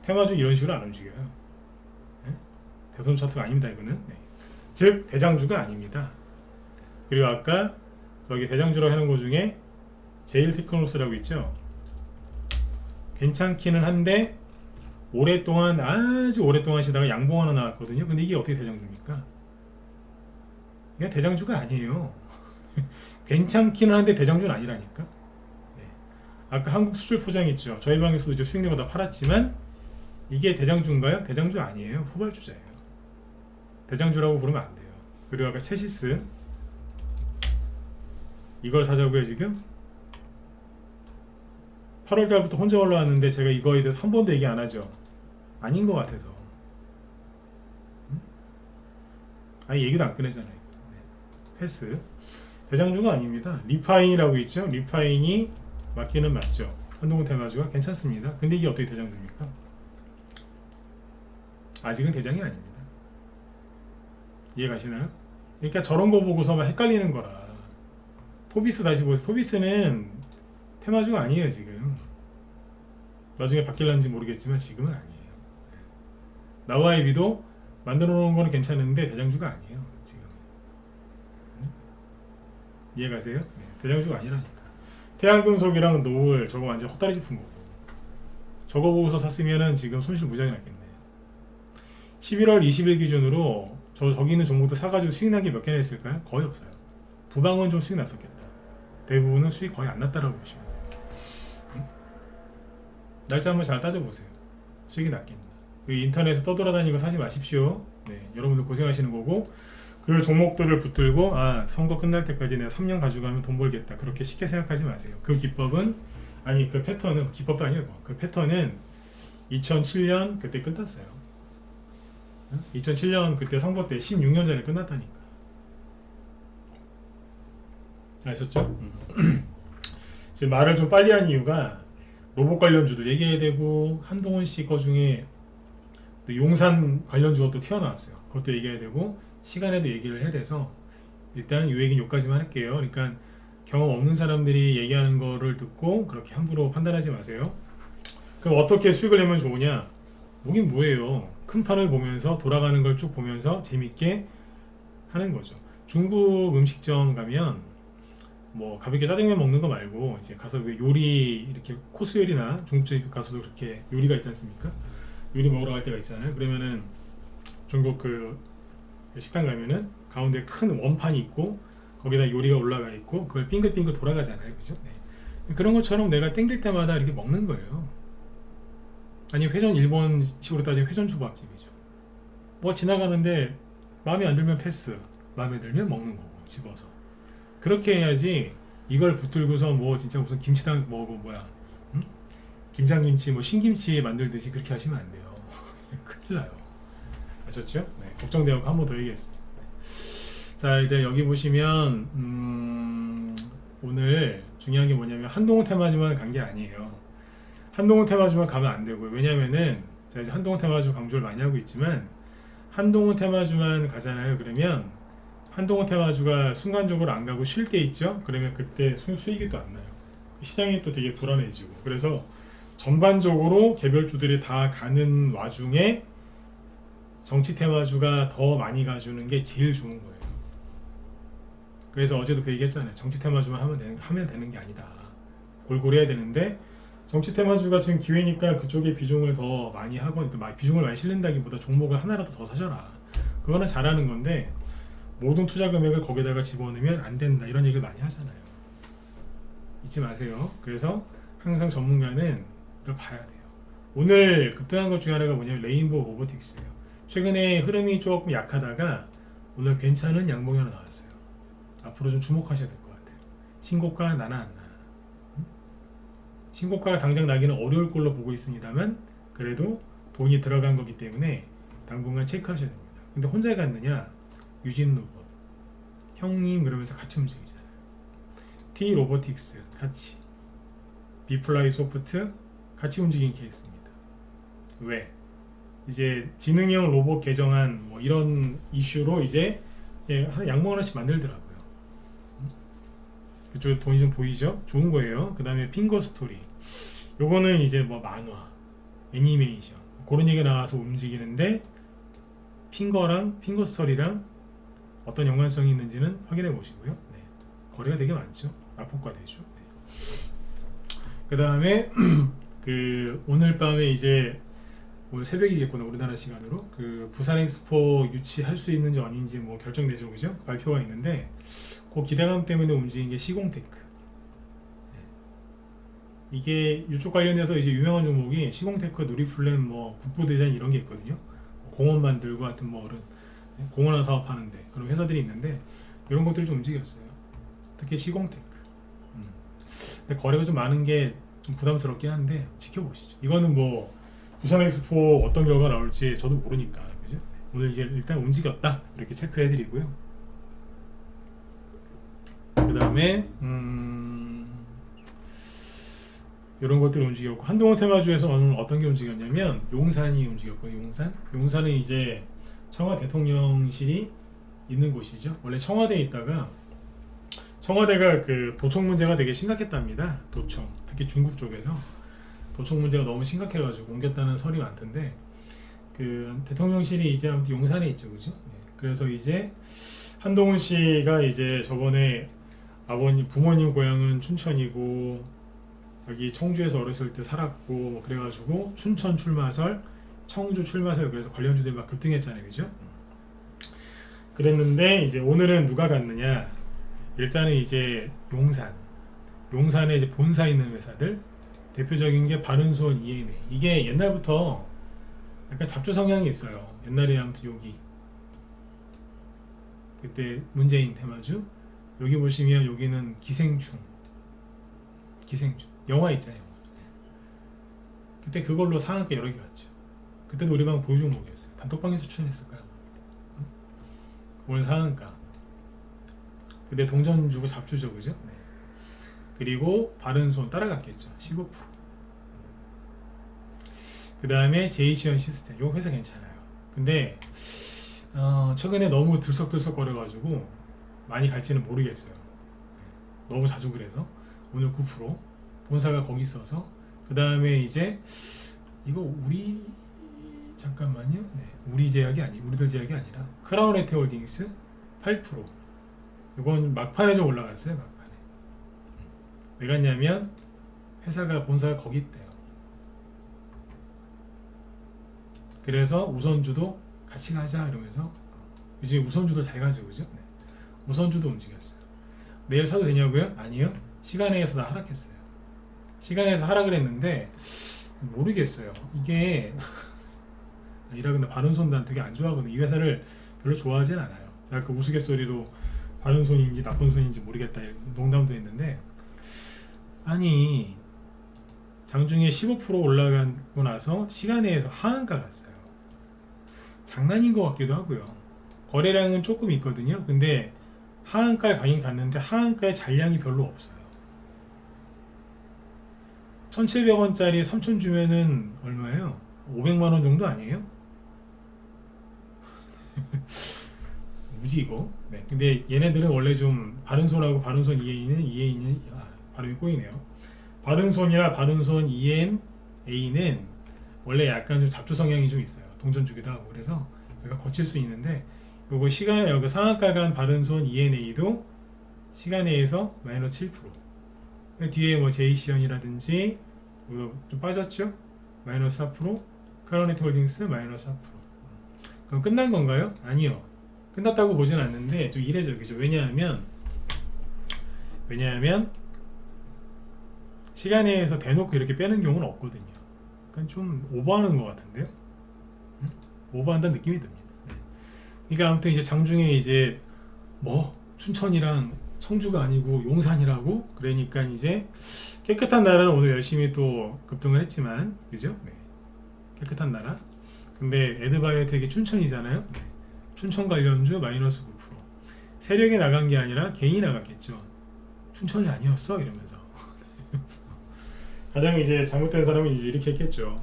테마주 이런 식으로 안 움직여요. 네? 대선주 차트가 아닙니다, 이거는. 네. 즉 대장주가 아닙니다. 그리고 아까 저기 대장주라고 하는 거 중에 제일 테크노스라고 있죠. 괜찮기는 한데 오랫동안, 아주 오랫동안 쉬다가 양봉 하나 나왔거든요. 근데 이게 어떻게 대장주입니까? 이게 대장주가 아니에요. 괜찮기는 한데 대장주는 아니라니까. 네. 아까 한국 수출 포장 있죠. 저희 방에서도 이제 수익내고 다 팔았지만 이게 대장주인가요? 대장주 아니에요. 후발주자예요. 대장주라고 부르면 안 돼요. 그리고 아까 체시스 이걸 사자고요 지금? 8월달부터 혼자 올라왔는데 제가 이거에 대해서 한 번도 얘기 안 하죠. 아닌 것 같아서. 아니 얘기도 안 꺼내잖아요. 네. 패스. 대장주가 아닙니다. 리파인이라고 있죠. 리파인이 맞기는 맞죠. 한동훈 테마주가 괜찮습니다. 근데 이게 어떻게 대장주입니까? 아직은 대장이 아닙니다. 이해가시나요? 그러니까 저런 거 보고서 막 헷갈리는 거라. 토비스 다시 보세요. 토비스는 테마주가 아니에요 지금. 나중에 바뀔는지 모르겠지만 지금은 아니에요. 나와이비도 만들어 놓은 거는 괜찮은데 대장주가 아니에요 지금. 이해가세요? 네, 대장주가 아니라니까. 태양금속이랑 노을 저거 완전 헛다리 짚은 거고. 저거 보고서 샀으면은 지금 손실 무지하게 났겠네. 11월 20일 기준으로 저기 있는 종목도 사가지고 수익 나기 몇 개나 했을까요? 거의 없어요. 부방은 좀 수익 났었겠다. 대부분은 수익 거의 안 났다라고 보시면 돼요. 날짜 한번 잘 따져보세요. 수익이 났겠다. 인터넷에 떠돌아다니고 사지 마십시오. 네, 여러분들 고생하시는 거고, 그 종목들을 붙들고 아 선거 끝날 때까지 내가 3년 가지고 가면 돈 벌겠다 그렇게 쉽게 생각하지 마세요. 그 기법은, 아니 그 패턴은, 기법도 아니고 그 패턴은 2007년 그때 끝났어요. 2007년 그때 선거 때 16년 전에 끝났다니까. 아셨죠? 지금 말을 좀 빨리 한 이유가 로봇 관련주도 얘기해야 되고 한동훈 씨 거 중에 또 용산 관련주가 또 튀어나왔어요. 그것도 얘기해야 되고 시간에도 얘기를 해야 돼서 일단 요 얘기는 여기까지만 할게요. 그러니까 경험 없는 사람들이 얘기하는 거를 듣고 그렇게 함부로 판단하지 마세요. 그럼 어떻게 수익을 내면 좋으냐? 뭐긴 뭐예요. 큰 판을 보면서 돌아가는 걸 쭉 보면서 재밌게 하는 거죠. 중국 음식점 가면 뭐 가볍게 짜장면 먹는 거 말고 이제 가서 왜 요리 이렇게 코스 요리나 중국집 가서도 그렇게 요리가 있지 않습니까? 요리 먹으러 갈 때가 있잖아요. 그러면은 중국 그 식당 가면은 가운데 큰 원판이 있고 거기다 요리가 올라가 있고 그걸 빙글빙글 돌아가잖아요. 그죠? 네. 그런 것처럼 내가 땡길 때마다 이렇게 먹는 거예요. 아니 회전 일본식으로 따지면 회전 초밥집이죠. 뭐 지나가는데 마음에 안 들면 패스, 마음에 들면 먹는 거고 집어서. 그렇게 해야지 이걸 붙들고서 뭐 진짜 무슨 김치당 뭐야 김장김치 뭐 신김치 만들듯이 그렇게 하시면 안 돼요. 큰일 나요. 아셨죠? 네, 걱정되고 한 번 더 얘기했습니다. 자 이제 여기 보시면 오늘 중요한 게 뭐냐면 한동훈 테마주만 간 게 아니에요. 한동훈 테마주만 가면 안 되고요. 왜냐면은 제가 이제 한동훈 테마주 강조를 많이 하고 있지만 한동훈 테마주만 가잖아요. 그러면 한동훈 테마주가 순간적으로 안 가고 쉴 때 있죠. 그러면 그때 수익이 또 안 나요. 시장이 또 되게 불안해지고 그래서 전반적으로 개별주들이 다 가는 와중에 정치 테마주가 더 많이 가주는 게 제일 좋은 거예요. 그래서 어제도 그 얘기했잖아요. 정치 테마주만 하면 되는 게 아니다. 골고루 해야 되는데 정치 테마주가 지금 기회니까 그쪽에 비중을 더 많이 하고 그러니까 비중을 많이 실린다기보다 종목을 하나라도 더 사셔라. 그거는 잘하는 건데 모든 투자 금액을 거기다가 집어넣으면 안 된다. 이런 얘기를 많이 하잖아요. 잊지 마세요. 그래서 항상 전문가는 이걸 봐야 돼요. 오늘 급등한 것 중에 하나가 뭐냐면 레인보우 로보틱스예요. 최근에 흐름이 조금 약하다가 오늘 괜찮은 양봉이 하나 나왔어요. 앞으로 좀 주목하셔야 될 것 같아요. 신고가 나나 안 나나. 신고가가 당장 나기는 어려울 걸로 보고 있습니다만 그래도 돈이 들어간 거기 때문에 당분간 체크하셔야 됩니다. 근데 혼자 갔느냐? 유진 로봇 형님 그러면서 같이 움직이잖아요. T 로보틱스 같이 비플라이 소프트 같이 움직인 케이스입니다. 왜? 이제 지능형 로봇 개정안 뭐 이런 이슈로 이제 하나 양봉 하나씩 만들더라고요. 그쪽에 돈이 좀 보이죠? 좋은 거예요. 그 다음에 핑거 스토리 요거는 이제 뭐 만화 애니메이션 그런 얘기가 나와서 움직이는데 핑거랑 핑거 스토리랑 어떤 연관성이 있는지는 확인해 보시고요. 네. 거래가 되게 많죠. 낙폭과 대주. 네. 그 다음에 그 오늘 밤에 이제 오늘 새벽이겠구나 우리나라 시간으로 그 부산 엑스포 유치할 수 있는지 아닌지 뭐 결정되죠, 그죠? 발표가 있는데 그 기대감 때문에 움직인 게 시공테크. 네. 이게 이쪽 관련해서 이제 유명한 종목이 시공테크, 누리플랜, 뭐 국보대전 이런 게 있거든요. 공원 만들고 하여튼 뭐 공원화 사업하는데 그런 회사들이 있는데 이런 것들이 좀 움직였어요. 특히 시공테크. 근데 거래가 좀 많은 게 좀 부담스럽긴 한데 지켜보시죠. 이거는 뭐 부산 엑스포 어떤 결과가 나올지 저도 모르니까 그죠? 오늘 이제 일단 움직였다 이렇게 체크해드리고요. 그 다음에 이런 것들이 움직였고 한동훈 테마주에서 오늘 어떤 게 움직였냐면 용산이 움직였고 용산은 이제 청와 대통령실이 있는 곳이죠. 원래 청와대에 있다가 청와대가 그 도청 문제가 되게 심각했답니다. 도청 특히 중국 쪽에서 도청 문제가 너무 심각해가지고 옮겼다는 설이 많던데 그 대통령실이 이제 아무튼 용산에 있죠, 그죠? 네. 그래서 이제 한동훈 씨가 이제 저번에 부모님 고향은 춘천이고 여기 청주에서 어렸을 때 살았고 뭐 그래가지고 춘천 출마설, 청주 출마설 그래서 관련주들 막 급등했잖아요, 그죠? 그랬는데 이제 오늘은 누가 갔느냐? 일단은 이제 용산에 이제 본사 있는 회사들 대표적인 게 바른손 ENA. 이게 옛날부터 약간 잡조 성향이 있어요. 옛날에 아무튼 여기 그때 문재인 테마주 여기 보시면 여기는 기생충 영화 있잖아요. 그때 그걸로 상한가 여러 개 갔죠. 그때도 우리 방 보유 종목이었어요. 단톡방에서 출연했을 거야. 오늘 상한가. 근데 동전 주고 잡주죠, 그죠? 네. 그리고 바른손 따라갔겠죠. 15%. 그 다음에 제이시언 시스템. 요 회사 괜찮아요. 근데 최근에 너무 들썩들썩 거려가지고 많이 갈지는 모르겠어요. 너무 자주 그래서 오늘 9% 본사가 거기 있어서. 그 다음에 이제 이거 우리 잠깐만요. 네, 우리 제약이 아니 우리들 제약이 아니라 크라운 에테홀딩스 8%. 이건 막판에 좀 올라갔어요. 막판에. 왜 갔냐면 회사가 본사가 거기 있대요. 그래서 우선주도 같이 가자 이러면서 요즘 우선주도 잘 가죠, 그죠? 네. 우선주도 움직였어요. 내일 사도 되냐고요? 아니요. 시간에서 다 하락했어요. 시간에서 하락을 했는데 모르겠어요. 이게 이라근데 바른손단 되게 안 좋아하거든요. 이 회사를 별로 좋아하진 않아요. 제가 그 우스갯소리로 바른손인지 나쁜 손인지 모르겠다 농담도 했는데, 아니 장중에 15% 올라가고 나서 시간에서 하한가 갔어요. 장난인 것 같기도 하고요. 거래량은 조금 있거든요. 근데 하한가에 가긴 갔는데 하한가에 잔량이 별로 없어요. 1,700원짜리 3,000 주면은 얼마예요? 500만원 정도 아니에요? 뭐지 이거? 네. 근데 얘네들은 원래 좀 바른손하고 바른손 EN은 발음이 꼬이네요. 바른손이나 바른손 ENA는 원래 약간 좀 잡조 성향이 좀 있어요. 동전 주기도 하고. 그래서 얘가 거칠 수 있는데, 요거 시간에 여기 상한가 간 바른손 ENA도 시간에서 마이너스 7%. 뒤에 뭐 제이시언이라든지 좀 빠졌죠? 마이너스 4%. 크라운네트 홀딩스 마이너스 4%. 그럼 끝난 건가요? 아니요. 끝났다고 보진 않는데 좀 이례적이죠. 왜냐하면 시간에서 대놓고 이렇게 빼는 경우는 없거든요. 그러니까 좀 오버하는 것 같은데요. 오버한다는 느낌이 듭니다. 네. 그러니까 아무튼 이제 장중에 이제 뭐 춘천이랑 청주가 아니고 용산이라고, 그러니까 이제 깨끗한 나라는 오늘 열심히 또 급등을 했지만, 그죠? 네. 깨끗한 나라. 근데 에드바이오텍이 춘천이잖아요. 네. 춘천 관련주 마이너스 9%. 세력이 나간 게 아니라 개인이 나갔겠죠. 춘천이 아니었어? 이러면서. 가장 이제 잘못된 사람은 이제 이렇게 했겠죠.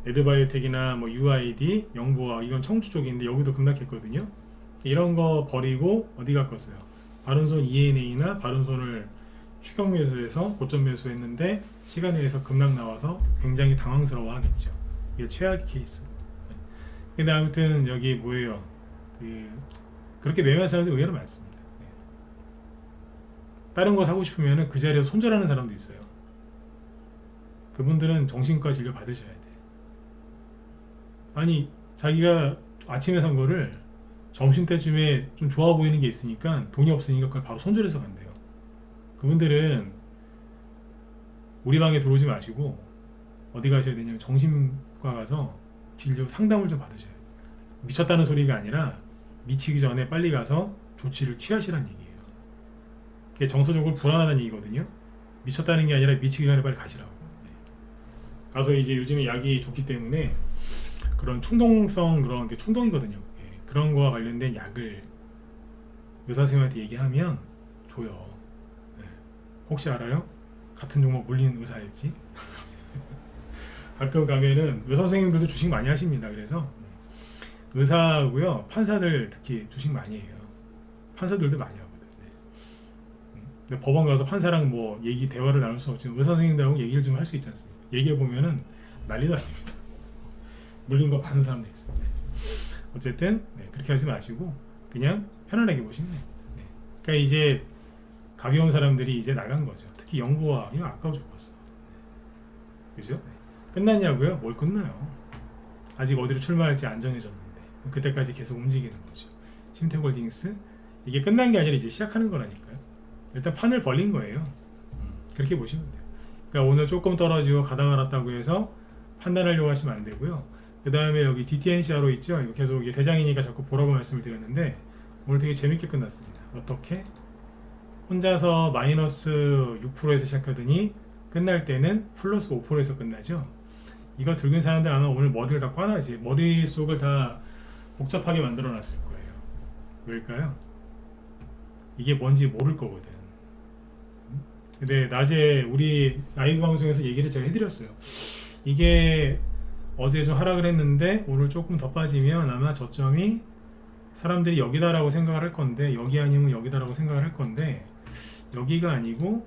에드바이오텍이나 뭐 UID, 영보아, 이건 청주 쪽인데 여기도 급락했거든요. 이런 거 버리고 어디 갔겠어요? 바른손 ENA나 바른손을 추격 매수해서 고점 매수했는데 시간에 의해서 급락 나와서 굉장히 당황스러워 하겠죠. 이게 최악의 케이스. 근데 아무튼 여기 뭐예요? 그렇게 매매하는 사람들이 의외로 많습니다. 다른 거 사고 싶으면 그 자리에서 손절하는 사람도 있어요. 그분들은 정신과 진료 받으셔야 돼. 아니 자기가 아침에 산 거를 점심때쯤에 좀 좋아 보이는 게 있으니까 돈이 없으니까 그걸 바로 손절해서 간대요. 그분들은 우리 방에 들어오지 마시고 어디 가셔야 되냐면 정신과 가서 진료 상담을 좀 받으셔야 돼요. 미쳤다는 소리가 아니라 미치기 전에 빨리 가서 조치를 취하시라는 얘기예요. 그게 정서적으로 불안하다는 얘기거든요. 미쳤다는 게 아니라 미치기 전에 빨리 가시라고. 가서 이제 요즘에 약이 좋기 때문에 그런 충동성, 그런 게 충동이거든요. 그런 거와 관련된 약을 의사 선생님한테 얘기하면 줘요. 네. 혹시 알아요? 같은 종목 물리는 의사일지. 가끔 가면은 의사 선생님들도 주식 많이 하십니다. 그래서 의사하고요, 판사들 특히 주식 많이 해요. 판사들도 많이 하거든요. 근데 법원 가서 판사랑 뭐 대화를 나눌 수 없지만 의사 선생님들하고 얘기를 좀 할 수 있지 않습니까? 얘기해 보면은 난리도 아닙니다. 물린 거 많은 사람들 있어요. 네. 어쨌든 그렇게 하지 마시고 그냥 편안하게 보시면 돼요. 네. 그러니까 이제 가벼운 사람들이 이제 나간 거죠. 특히 영보아 이거 아까워 죽었어. 그죠? 네. 끝났냐고요? 뭘 끝나요? 아직 어디로 출마할지 안 정해졌는데 그때까지 계속 움직이는 거죠. 심태홀딩스 이게 끝난 게 아니라 이제 시작하는 거라니까요. 일단 판을 벌린 거예요. 그렇게 보시면 돼요. 그러니까 오늘 조금 떨어지고 가다 말았다고 해서 판단하려고 하시면 안 되고요. 그 다음에 여기 DTNCR로 있죠. 이거 계속 이게 대장이니까 자꾸 보라고 말씀을 드렸는데 오늘 되게 재밌게 끝났습니다. 어떻게? 혼자서 마이너스 6%에서 시작하더니 끝날 때는 플러스 5%에서 끝나죠. 이거 들고 있는 사람들 아마 오늘 머리를 다 꽈나지. 머릿속을 다 복잡하게 만들어 놨을 거예요. 왜일까요? 이게 뭔지 모를 거거든. 근데 낮에 우리 라이브 방송에서 얘기를 제가 해드렸어요. 이게 어제 좀 하락을 했는데 오늘 조금 더 빠지면 아마 저점이 사람들이 여기다라고 생각을 할 건데, 여기 아니면 여기다라고 생각을 할 건데, 여기가 아니고,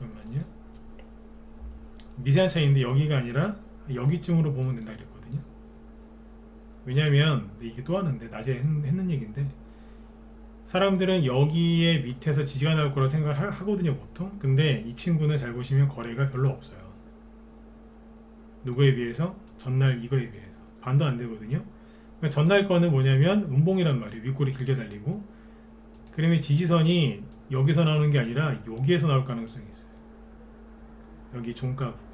잠깐만요, 미세한 차이인데 여기가 아니라 여기쯤으로 보면 된다 그랬거든요. 왜냐면 이게 또 하는데 낮에 했는 얘기인데, 사람들은 여기에 밑에서 지지가 나올 거라고 생각을 하거든요 보통. 근데 이 친구는 잘 보시면 거래가 별로 없어요. 누구에 비해서? 전날 이거에 비해서 반도 안 되거든요. 그러니까 전날 거는 뭐냐면 음봉이란 말이에요. 윗골이 길게 달리고, 그러면 지지선이 여기서 나오는 게 아니라 여기에서 나올 가능성이 있어요. 여기 종가 부분.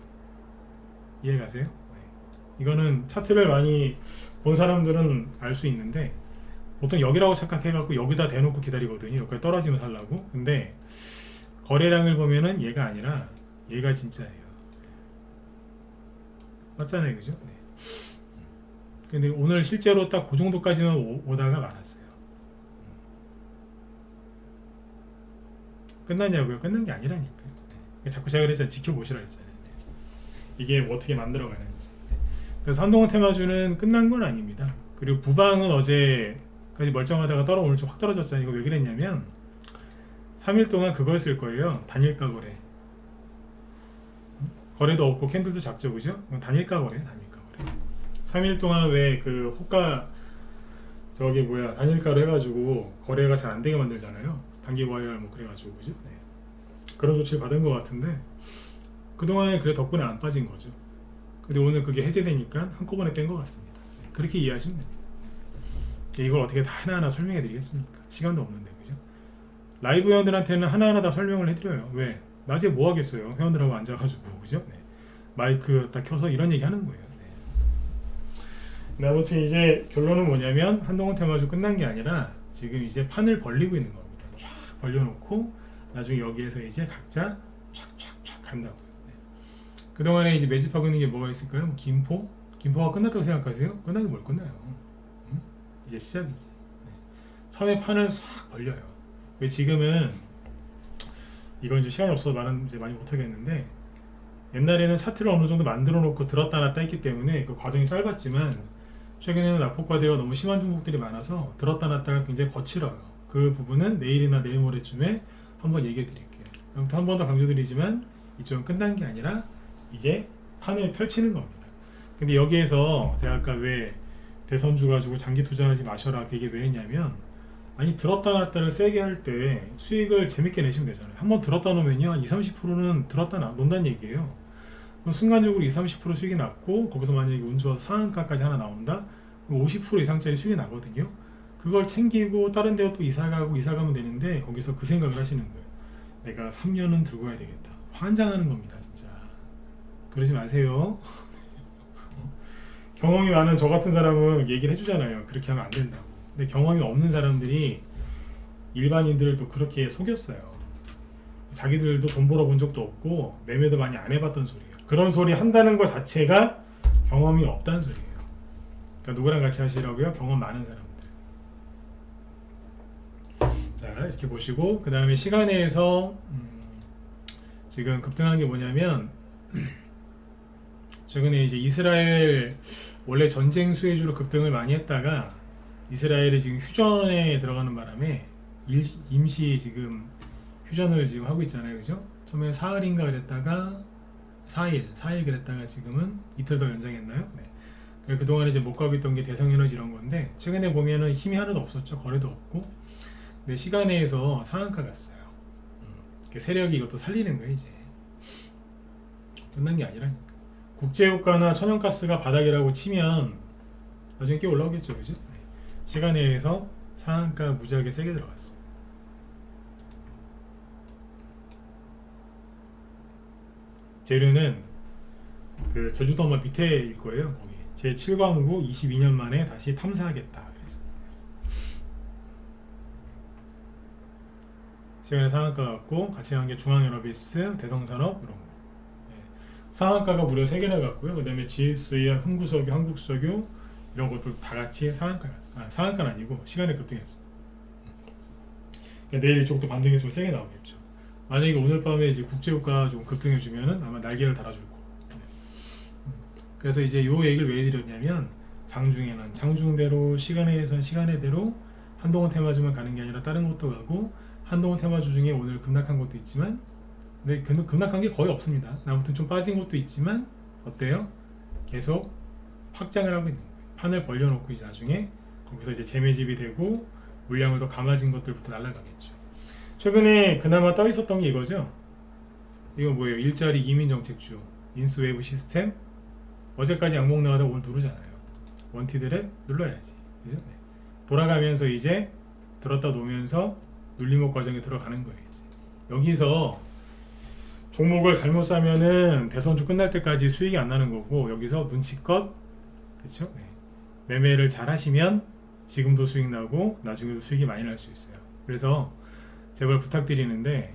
이해가세요? 네. 이거는 차트를 많이 본 사람들은 알 수 있는데, 보통 여기라고 착각해갖고 여기다 대놓고 기다리거든요. 여기까지 떨어지면 살라고. 근데 거래량을 보면은 얘가 아니라 얘가 진짜예요. 맞잖아요, 그죠? 네. 근데 오늘 실제로 딱 그 정도까지만 오다가 말았어요. 끝났냐고요? 끝난 게 아니라니까요. 네. 자꾸 제가 그랬잖아요. 지켜보시라 했잖아요. 네. 이게 뭐 어떻게 만들어가는지. 네. 그래서 한동훈 테마주는 끝난 건 아닙니다. 그리고 부방은 어제까지 멀쩡하다가 오늘 좀 확 떨어졌잖아요. 이거 왜 그랬냐면 3일 동안 그걸 쓸 거예요. 단일가 거래. 거래도 없고 캔들도 작죠, 그죠? 단일가 거래, 단일가 거래. 3일 동안 왜 그 호가 저기 뭐야 단일가로 해가지고 거래가 잘 안 되게 만들잖아요. 단기 와이어 뭐 그래가지고, 그죠? 네. 그런 조치를 받은 것 같은데 그동안에 그래 덕분에 안 빠진 거죠. 근데 오늘 그게 해제되니까 한꺼번에 뺀 것 같습니다. 그렇게 이해하시면 됩니다. 이걸 어떻게 다 하나하나 설명해 드리겠습니까? 시간도 없는데, 그죠? 라이브 회원들한테는 하나하나 다 설명을 해드려요. 왜? 낮에 뭐 하겠어요? 회원들하고 앉아가지고, 그죠? 네. 마이크 딱 켜서 이런 얘기 하는 거예요. 네. 아무튼 이제 결론은 뭐냐면 한동훈 테마주 끝난 게 아니라 지금 이제 판을 벌리고 있는 겁니다. 쫙 벌려놓고 나중에 여기에서 이제 각자 쫙쫙쫙 간다고요. 네. 그동안에 이제 매집하고 있는 게 뭐가 있을까요? 뭐 김포? 김포가 끝났다고 생각하세요? 끝나긴 뭘 끝나요? 이제 시작이지. 네. 처음에 판을 싹 벌려요. 왜 지금은 이건 이제 시간이 없어서 말은 이제 많이 못하겠는데, 옛날에는 차트를 어느 정도 만들어 놓고 들었다 놨다 했기 때문에 그 과정이 짧았지만, 최근에는 낙폭과대가 너무 심한 종목들이 많아서 들었다 놨다가 굉장히 거칠어요. 그 부분은 내일이나 내일 모레쯤에 한번 얘기해 드릴게요. 아무튼 한 번 더 강조드리지만 이쪽은 끝난 게 아니라 이제 판을 펼치는 겁니다. 근데 여기에서 제가 아까 왜 대선주 가지고 장기 투자하지 마셔라 그 얘기 왜 했냐면, 아니 들었다 놨다를 세게 할 때 수익을 재밌게 내시면 되잖아요. 한번 들었다 놓으면요 한 20-30%는 들었다 놓는다는 얘기예요. 그럼 순간적으로 20-30% 수익이 났고, 거기서 만약에 운 좋아서 상한가까지 하나 나온다? 그럼 50% 이상짜리 수익이 나거든요. 그걸 챙기고 다른 데로 또 이사 가면 되는데, 거기서 그 생각을 하시는 거예요. 내가 3년은 들고 가야 되겠다. 환장하는 겁니다, 진짜. 그러지 마세요. 경험이 많은 저 같은 사람은 얘기를 해주잖아요. 그렇게 하면 안 된다고. 근데 경험이 없는 사람들이 일반인들을 또 그렇게 속였어요. 자기들도 돈 벌어본 적도 없고 매매도 많이 안 해봤던 소리예요. 그런 소리 한다는 것 자체가 경험이 없다는 소리예요. 그러니까 누구랑 같이 하시라고요? 경험 많은 사람들. 자, 이렇게 보시고 그 다음에 시간에서 지금 급등하는 게 뭐냐면 최근에 이제 이스라엘 원래 전쟁 수혜주로 급등을 많이 했다가 이스라엘이 지금 휴전에 들어가는 바람에 임시 지금 휴전을 지금 하고 있잖아요, 그죠? 처음에 사흘인가 그랬다가 4일 그랬다가 지금은 이틀 더 연장했나요? 네. 그동안에 이제 못 가고 있던 게 대성에너지 이런 건데, 최근에 보면은 힘이 하나도 없었죠. 거래도 없고. 근데 시간에서 상한가 갔어요. 세력이 이것도 살리는 거예요, 이제. 끝난 게 아니라니까. 국제유가나 천연가스가 바닥이라고 치면 나중에 꽤 올라오겠죠, 그죠? 네. 시간에서 상한가 무지하게 세게 들어갔습니다. 재료는 그 제주도 한번 밑에일 거예요. 거기 제7광구 22년 만에 다시 탐사하겠다. 그래서 시간에 상한가 같고 같이 간 게 중앙연합이스, 대성산업 이런 거. 네. 상한가가 무려 3개나 갔고요. 그 다음에 GS야, 흥구석유, 한국석유 이런 것들 다 같이 상한가를 갔어요. 상한가는 아니고 시간에 급등했어요. 그러니까 내일 이쪽도 반등해서 세게 나오겠죠. 만약에 오늘 밤에 이제 국제유가 좀 급등해주면은 아마 날개를 달아줄 거고. 그래서 이제 요 얘기를 왜 드렸냐면 장중에는 장중대로 시간에선 시간대로 한동훈 테마주만 가는 게 아니라 다른 것도 가고 한동훈 테마주 중에 오늘 급락한 것도 있지만 근데 급락한 게 거의 없습니다. 아무튼 좀 빠진 것도 있지만 어때요? 계속 확장을 하고 있는 거예요. 판을 벌려놓고 이제 나중에 거기서 이제 재매집이 되고 물량을 더 감아진 것들부터 날아가겠죠. 최근에 그나마 떠 있었던 게 이거죠. 이거 뭐예요? 일자리 이민정책주 인스웨이브 시스템 어제까지 양봉 나가다 오늘 누르잖아요. 원티드를 눌러야지. 그죠? 네. 돌아가면서 이제 들었다 놓으면서 눌림목 과정에 들어가는 거예요. 이제. 여기서 종목을 잘못 사면은 대선주 끝날 때까지 수익이 안 나는 거고 여기서 눈치껏 그렇죠? 네. 매매를 잘 하시면 지금도 수익 나고 나중에도 수익이 많이 날 수 있어요. 그래서 제발 부탁드리는데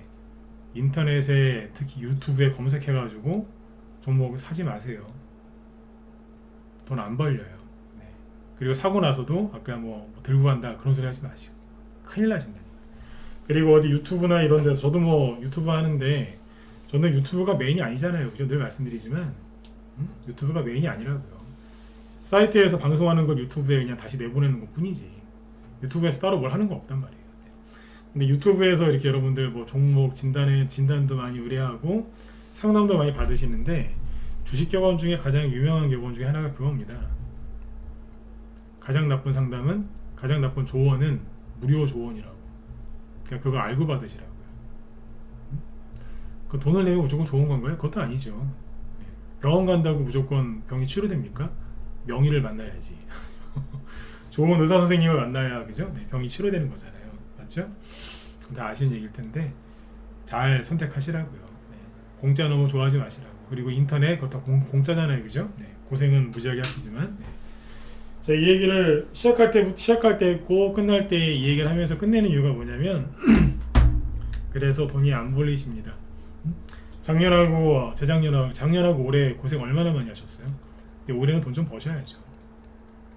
인터넷에 특히 유튜브에 검색해가지고 종목 사지 마세요. 돈 안 벌려요. 네. 그리고 사고 나서도 아까 뭐 들고 간다 그런 소리 하지 마시고 큰일 나신다니까. 그리고 어디 유튜브나 이런 데서 저도 뭐 유튜브 하는데 저는 유튜브가 메인이 아니잖아요. 그죠? 늘 말씀드리지만 유튜브가 메인이 아니라고요. 사이트에서 방송하는 걸 유튜브에 그냥 다시 내보내는 것 뿐이지 유튜브에서 따로 뭘 하는 거 없단 말이에요. 근데 유튜브에서 이렇게 여러분들 뭐 종목 진단도 많이 의뢰하고 상담도 많이 받으시는데 주식 격언 중에 가장 유명한 격언 중에 하나가 그겁니다. 가장 나쁜 상담은 가장 나쁜 조언은 무료 조언이라고. 그냥 그거 알고 받으시라고요. 그 돈을 내면 무조건 좋은 건가요? 그것도 아니죠. 병원 간다고 무조건 병이 치료됩니까? 명의를 만나야지. 좋은 의사 선생님을 만나야 그죠? 네, 병이 치료되는 거잖아요. 맞죠? 다 아시는 얘기일 텐데 잘 선택하시라고요. 네. 공짜 너무 좋아하지 마시라고. 그리고 인터넷 그거 다 공짜잖아요, 그죠? 네. 고생은 무지하게 하시지만. 네. 자, 이 얘기를 시작할 때 했고 끝날 때 이 얘기를 하면서 끝내는 이유가 뭐냐면 그래서 돈이 안 벌리십니다. 작년하고 작년하고 올해 고생 얼마나 많이 하셨어요? 근데 올해는 돈 좀 버셔야죠.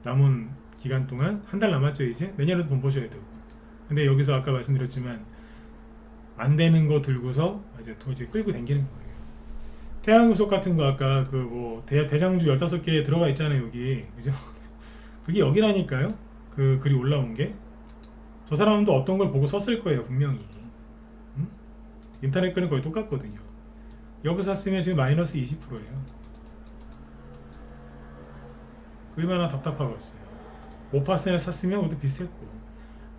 남은 기간 동안 한 달 남았죠. 이제 내년에도 돈 버셔야 되고. 근데 여기서 아까 말씀드렸지만 안 되는 거 들고서 이제 돈 이제 끌고 다니는 거예요. 태양구속 같은 거 아까 그 뭐 대장주 15개 들어가 있잖아요. 여기 그죠? 그게 여기라니까요. 그 글이 올라온 게 저 사람도 어떤 걸 보고 썼을 거예요. 분명히. 인터넷 글은 거의 똑같거든요. 여기서 샀으면 지금 마이너스 20%예요. 얼마나 답답하겠어요. 5%에 샀으면 그것도 비슷했고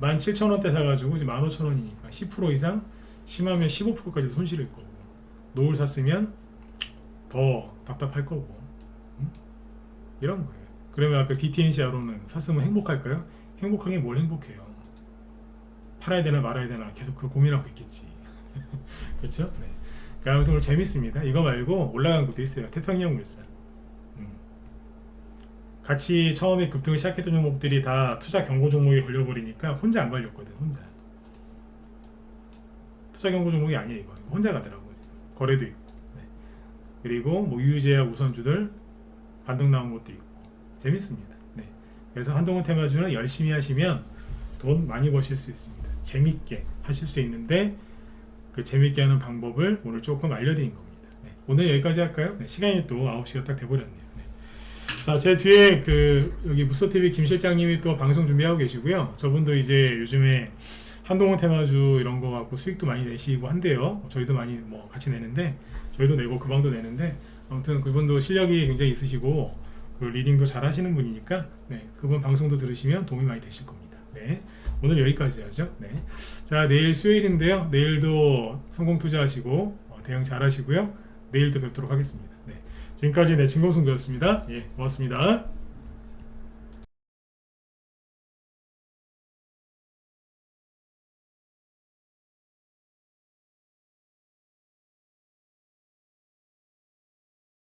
17,000원대 사가지고 이제 15,000원이니까 10% 이상 심하면 15%까지 손실일 거고 노을 샀으면 더 답답할 거고 이런 거예요. 그러면 아까 DTNCR로는 샀으면 행복할까요? 행복하게 뭘 행복해요. 팔아야 되나 말아야 되나 계속 그 고민하고 있겠지. 그렇죠? 네. 아무튼 오늘 재밌습니다. 이거 말고 올라간 것도 있어요. 태평양물산. 같이 처음에 급등을 시작했던 종목들이 다 투자 경고 종목에 걸려버리니까 혼자 안 걸렸거든. 혼자. 투자 경고 종목이 아니에요. 이거 혼자 가더라고요. 거래도 있고. 네. 그리고 뭐 유유제약 우선주들 반등 나온 것도 있고 재밌습니다. 네. 그래서 한동훈 테마주는 열심히 하시면 돈 많이 버실 수 있습니다. 재밌게 하실 수 있는데 그 재밌게 하는 방법을 오늘 조금 알려드린 겁니다. 네. 오늘 여기까지 할까요? 네. 시간이 또 9시가 딱 돼버렸네요. 네. 자, 제 뒤에 그 여기 무소TV 김 실장님이 또 방송 준비하고 계시고요. 저분도 이제 요즘에 한동훈 테마주 이런 거 갖고 수익도 많이 내시고 한대요. 저희도 많이 뭐 같이 내는데 저희도 내고 그 방도 내는데 아무튼 그분도 실력이 굉장히 있으시고 그 리딩도 잘 하시는 분이니까 네, 그분 방송도 들으시면 도움이 많이 되실 겁니다. 네, 오늘 여기까지 하죠. 네, 자 내일 수요일인데요. 내일도 성공 투자하시고 대응 잘 하시고요. 내일도 뵙도록 하겠습니다. 네, 지금까지 진검승부였습니다. 예, 고맙습니다.